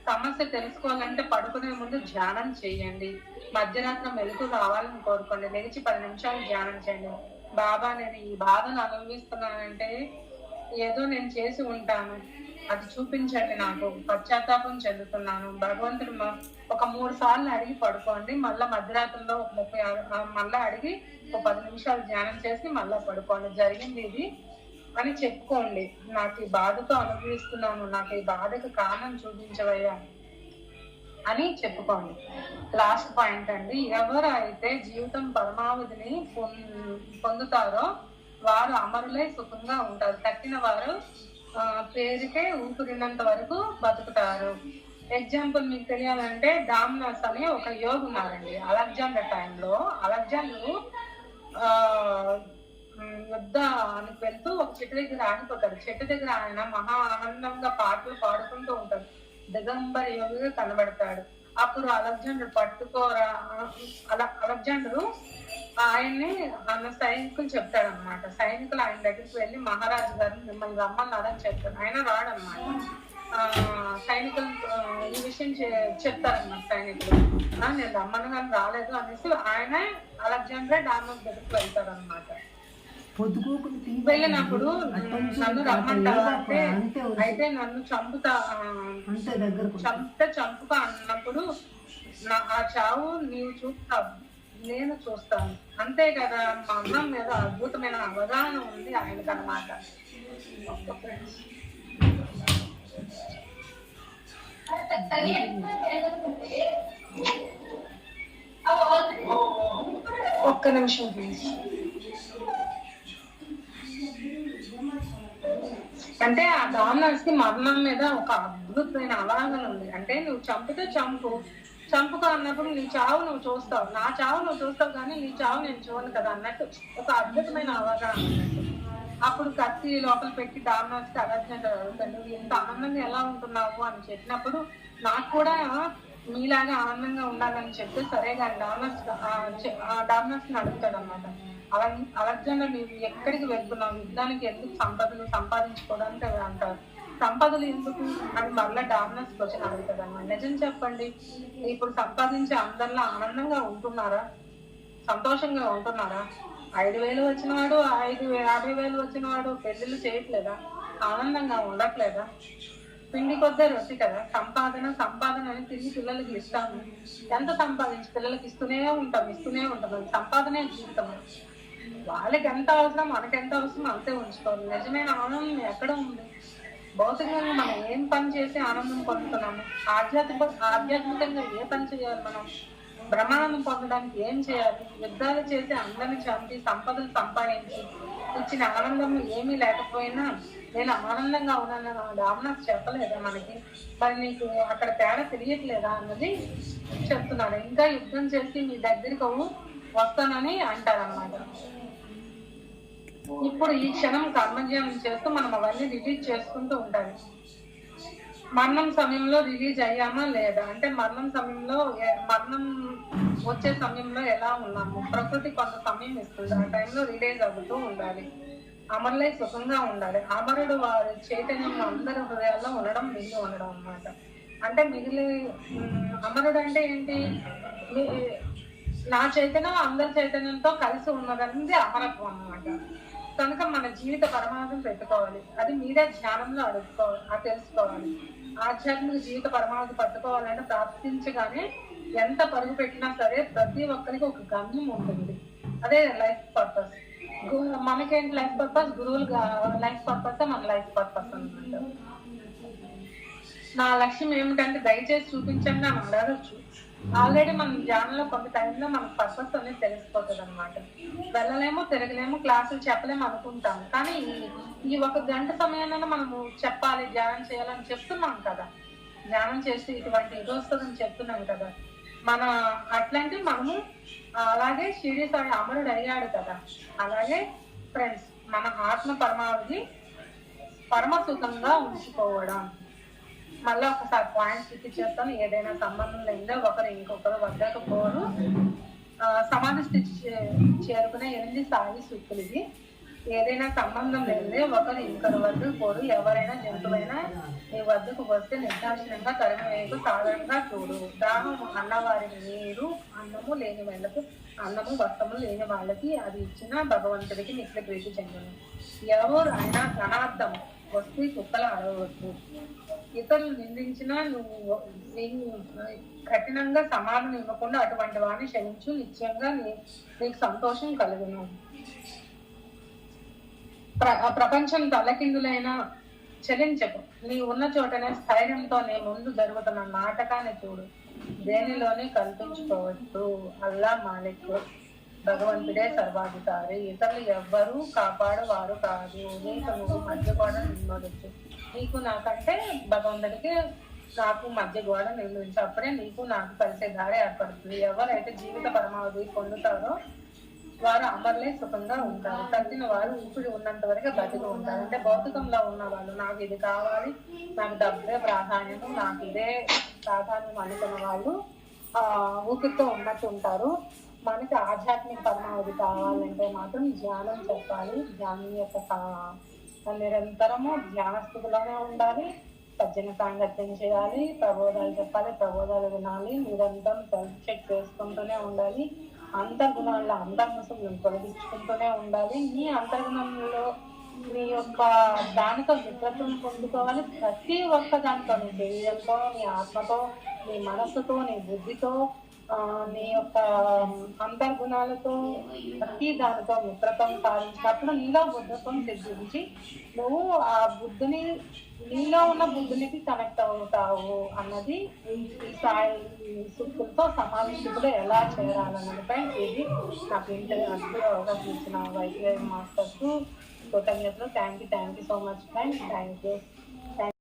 సమస్య తెలుసుకోవాలంటే పడుకునే ముందు ధ్యానం చేయండి. మధ్యరాత్రం మెలకు రావాలని కోరుకోండి. లేచి 10 నిమిషాలు ధ్యానం చేయండి. బాబా, నేను ఈ బాధను అనుభవిస్తున్నానంటే ఏదో నేను చేసి ఉంటాను, అది చూపించండి, నాకు పశ్చాత్తాపం చెందుతున్నాను. భగవంతుడు ఒక 3 సార్లు అడిగి పడుకోండి. మళ్ళా మధ్యరాత్రిలో 36 మళ్ళా అడిగి 10 నిమిషాలు ధ్యానం చేసి మళ్ళా పడుకోండి. జరిగింది ఇది అని చెప్పుకోండి. నాకు ఈ బాధతో అనుభవిస్తున్నాను, నాకు ఈ బాధకు కారణం చూపించవయ్యా అని చెప్పుకోండి. లాస్ట్ పాయింట్ అండి, ఎవరైతే జీవితం పరమావధిని పొందుతారో వారు అమరులై సుఖంగా ఉంటారు. తక్కిన వారు పేరుకే ఊపిరినంత వరకు బతుకుతారు. ఎగ్జాంపుల్ మీకు తెలియాలంటే డామినస్ అనే ఒక యోగి ఉన్నారండి. అలెగ్జాండర్ టైంలో అలెగ్జాండర్ యుద్ధానికి వెళ్తూ ఒక చెట్టు దగ్గర ఆగిపోతాడు. చెట్టు దగ్గర ఆయన మహా ఆనందంగా పాటలు పాడుకుంటూ ఉంటాడు. దిగంబర యోగిగా కనబడతాడు. అప్పుడు అలెగ్జాండర్ అలెగ్జాండరు ఆయన్ని సైనికులు చెప్తాడనమాట. సైనికులు ఆయన దగ్గరికి వెళ్ళి మహారాజు గారిని మిమ్మల్ని రమ్మన్నారని చెప్తాడు. ఆయన రాడనమాట. సైనికులు ఈ విషయం చెప్తారన్నమాట. సైనికులు నేను రమ్మను కానీ రాలేదు అనేసి ఆయన అలెగ్జాండర్ డామినస్ దగ్గరికి వెళ్తారనమాట. వెళ్ళినప్పుడు నన్ను రమ్మంటావా అంటే, అయితే నన్ను చంపుతా అన్నప్పుడు ఆ చావు నీవు చూస్తావు, నేను చూస్తాను. అంతే కదా. మా అన్నం మీద అద్భుతమైన అవగాహన ఉంది ఆయనకు అన్నమాట. ఒక్క నిమిషం ప్లీజ్. అంటే ఆ డామినస్ కి మరణం మీద ఒక అద్భుతమైన అవగాహన ఉంది. అంటే నువ్వు చంపితే చంపుకో అన్నప్పుడు నీ చావు నువ్వు చూస్తావు, నా చావు నువ్వు చూస్తావు, కానీ నీ చావు నేను చూడను కదా అన్నట్టు ఒక అద్భుతమైన అవగాహన అన్నట్టు. అప్పుడు కత్తి లోపల పెట్టి డామినస్ కి అలెగ్జాండర్ అడుగుతాడు, నువ్వు ఎంత ఆనందంగా ఎలా ఉంటున్నావు అని చెప్పినప్పుడు నాకు కూడా మీలాగా ఆనందంగా ఉండాలని చెప్తే సరే కానీ డామినస్ ని అడుగుతాడు అనమాట. అలెగ్జాండర్ నీవు ఎక్కడికి వెళ్తున్నావు, యుద్ధానికి ఎందుకు, సంపాదించుకోవడానికి అంటారు. సంపదలు ఎందుకు అని మళ్ళీ డామినస్ క్వశ్చన్ అడుగుతాడు అన్నమాట. నిజం చెప్పండి, ఇప్పుడు సంపాదించే అందరిలో ఆనందంగా ఉంటున్నారా, సంతోషంగా ఉంటున్నారా? 5,000 వచ్చినవాడు, 50,000 వచ్చినవాడు పెళ్లిళ్ళు చేయట్లేదా, ఆనందంగా ఉండట్లేదా? పిండి కొద్దే రొట్టి కదా. సంపాదన అని తిరిగి పిల్లలకి ఇస్తాము. ఎంత సంపాదించి పిల్లలకి ఇస్తూనే ఉంటాం. అది సంపాదనే జీవితం. వాళ్ళకి ఎంత అవసరం, మనకి ఎంత అవసరం అంతే ఉంచుకోవాలి. నిజమైన ఆనందం ఎక్కడ ఉంది? భౌతికంగా మనం ఏం పని చేసి ఆనందం పొందుతున్నాము? ఆధ్యాత్మికంగా ఏ పని చేయాలి మనం? బ్రహ్మానందం పొందడానికి ఏం చేయాలి? యుద్ధాలు చేసి అందరిని చంపి సంపదలు సంపాదించి ఇచ్చిన ఆనందం ఏమీ లేకపోయినా నేను ఆనందంగా ఉన్నాను రామనాథ్ చెప్పలేదా మనకి? మరి నీకు అక్కడ తేడా తెలియట్లేదా అన్నది చెప్తున్నాడు. ఇంకా యుద్ధం చేసి మీ దగ్గరికి వస్తానని అంటారన్నమాట. ఇప్పుడు ఈ క్షణం కర్మజ్ఞానం చేస్తూ మనం అవన్నీ రిలీజ్ చేసుకుంటూ ఉండాలి. మరణం సమయంలో రిలీజ్ అయ్యామా లేదా అంటే మరణం వచ్చే సమయంలో ఎలా ఉన్నాము? ప్రకృతి కొంత సమయం ఇస్తుంది, ఆ టైంలో రిలీజ్ అవుతూ ఉండాలి. అమరులై సుఖంగా ఉండాలి. అమరుడు వారి చైతన్యం అందరి హృదయాల్లో ఉండడం మిగిలి ఉండడం అన్నమాట. అంటే అమరుడు అంటే ఏంటి? నా చైతన్యం అందరి చైతన్యంతో కలిసి ఉన్నదన్నది అమరత్వం అన్నమాట. కనుక మన జీవిత పరమార్థం పెట్టుకోవాలి. అది మీరే ధ్యానంలో తెలుసుకోవాలి. ఆధ్యాత్మిక జీవిత పరమార్థం పట్టుకోవాలంటే ప్రార్థించగానే ఎంత పరుగు పెట్టినా సరే ప్రతి ఒక్కరికి ఒక గమ్యం ఉంటుంది. అదే లైఫ్ పర్పస్. మనకేంటి లైఫ్ పర్పస్? గురువులు లైఫ్ పర్పస్ మన లైఫ్ పర్పస్ అన్నమాట. నా లక్ష్యం ఏమిటంటే దయచేసి చూపించండి అని అడగచ్చు. ఆల్రెడీ మనం ధ్యానంలో కొంత టైంలో మనకు పర్పస్ అనేది తెలిసిపోతుంది అనమాట. వెళ్ళలేము, తిరగలేము, క్లాసులు చెప్పలేము అనుకుంటాము. కానీ ఈ 1 గంట సమయాన్ని మనము చెప్పాలి, ధ్యానం చేయాలని చెప్తున్నాం కదా. ధ్యానం చేసి ఇటువంటి ఇది వస్తుందని చెప్తున్నాం కదా. అట్లాంటి మనము అలాగే షిరిడి సాయి అమరుడు అయ్యాడు కదా. అలాగే ఫ్రెండ్స్, మన ఆత్మ పరమావధి పరమసుఖంగా ఉంచుకోవడం. మళ్ళీ ఒకసారి పాయింట్స్ ఇచ్చి చేస్తాను. ఏదైనా సంబంధం లేదా ఒకరు ఇంకొకరు వద్దకు పోరు. సమాధి స్థితి చేరుకునే 8 సాయి సూక్తులు ఇది. ఏదైనా సంబంధం లేదే ఒకరు ఇంకొకరు వద్దకు పోరు. ఎవరైనా జంతువైనా నీ వద్దకు వస్తే నిర్దాక్షిణ్యంగా తరిమివేయకు, సాధారణంగా చూడు. దాహం అన్నవారికి నీరు, అన్నము లేని వాళ్ళకు అన్నము, వస్త్రము లేని వాళ్ళకి అది ఇచ్చిన భగవంతుడికి నిత్య ప్రీతి చెందును. ఎవరు అయినా ధనార్థం వస్తే కుక్కలు అడగవచ్చు. ఇతరులు నిందించినా నువ్వు కఠినంగా సమాధానం ఇవ్వకుండా అటువంటి వాడిని క్షమించు. నిత్యంగా నీకు సంతోషం కలుగును. ప్రపంచం తలకిందులైన చలించకు. నీ ఉన్న చోటనే స్థైర్యంతో నీ ముందు జరుగుతున్న నాటకాన్ని చూడు. దేనిలోనే కల్పించుకోవచ్చు. అల్లా మాలిక్, భగవంతుడే సర్వాధికారి. ఇతరులు ఎవ్వరూ కాపాడువారు కాదు. నీకు నువ్వు మధ్య గోడ నిర్మించు. నీకు నాకంటే భగవంతుడికి నాకు మధ్య గోడ నిర్మించు. అప్పుడే నీకు నాకు కలిసే దారి ఏర్పడుతుంది. ఎవరైతే జీవిత పరమావధి పొందుతారో వారు అమరులై సుఖంగా ఉంటారు. తగ్గిన వారు ఊపిరి ఉన్నంత వరకు బతికి ఉంటారు. అంటే భౌతికంలో ఉన్న వాళ్ళు నాకు ఇది కావాలి, నాకు డబ్బే ప్రాధాన్యము, నాకు ఇదే ప్రాధాన్యం అనుకున్న వాళ్ళు ఊపిరితో ఉన్నట్టు ఉంటారు. మనకి ఆధ్యాత్మిక పరమావధి కావాలంటే మాత్రం ధ్యానం చెప్పాలి. ధ్యానం యొక్క నిరంతరము ధ్యాన స్థితిలోనే ఉండాలి. సజ్జన సాంగత్యం చేయాలి. ప్రబోధాలు చెప్పాలి, ప్రబోధాలు వినాలి. నిరంతరం సెల్ఫ్ చెక్ చేసుకుంటూనే ఉండాలి. అంతర్గుణాల్లో అంతర్ముసులను తొలగించుకుంటూనే ఉండాలి. నీ అంతర్గుణంలో నీ యొక్క దానితో మిత్రత్వం పొందుకోవాలి. ప్రతి ఒక్క దాంతో నీ శరీరంతో, నీ ఆత్మతో, నీ మనస్సుతో, నీ బుద్ధితో, నీ యొక్క అంతర్గుణాలతో ప్రతి దానితో మిత్రత్వం సాధించినప్పుడు నీలో బుద్ధత్వం సిద్ధించి నువ్వు ఆ బుద్ధిని, నీలో ఉన్న బుద్ధినికి కనెక్ట్ అవుతావు అన్నది ఈ సాయి సూక్తులతో సమాధి స్థితిలో ఎలా చేరాలన్నదిపై ఇది నాకు అద్భుత అవకాశం ఇచ్చిన వైద్య మాస్టర్స్ కృతజ్ఞతలు. Thank you so much friends. Thank you.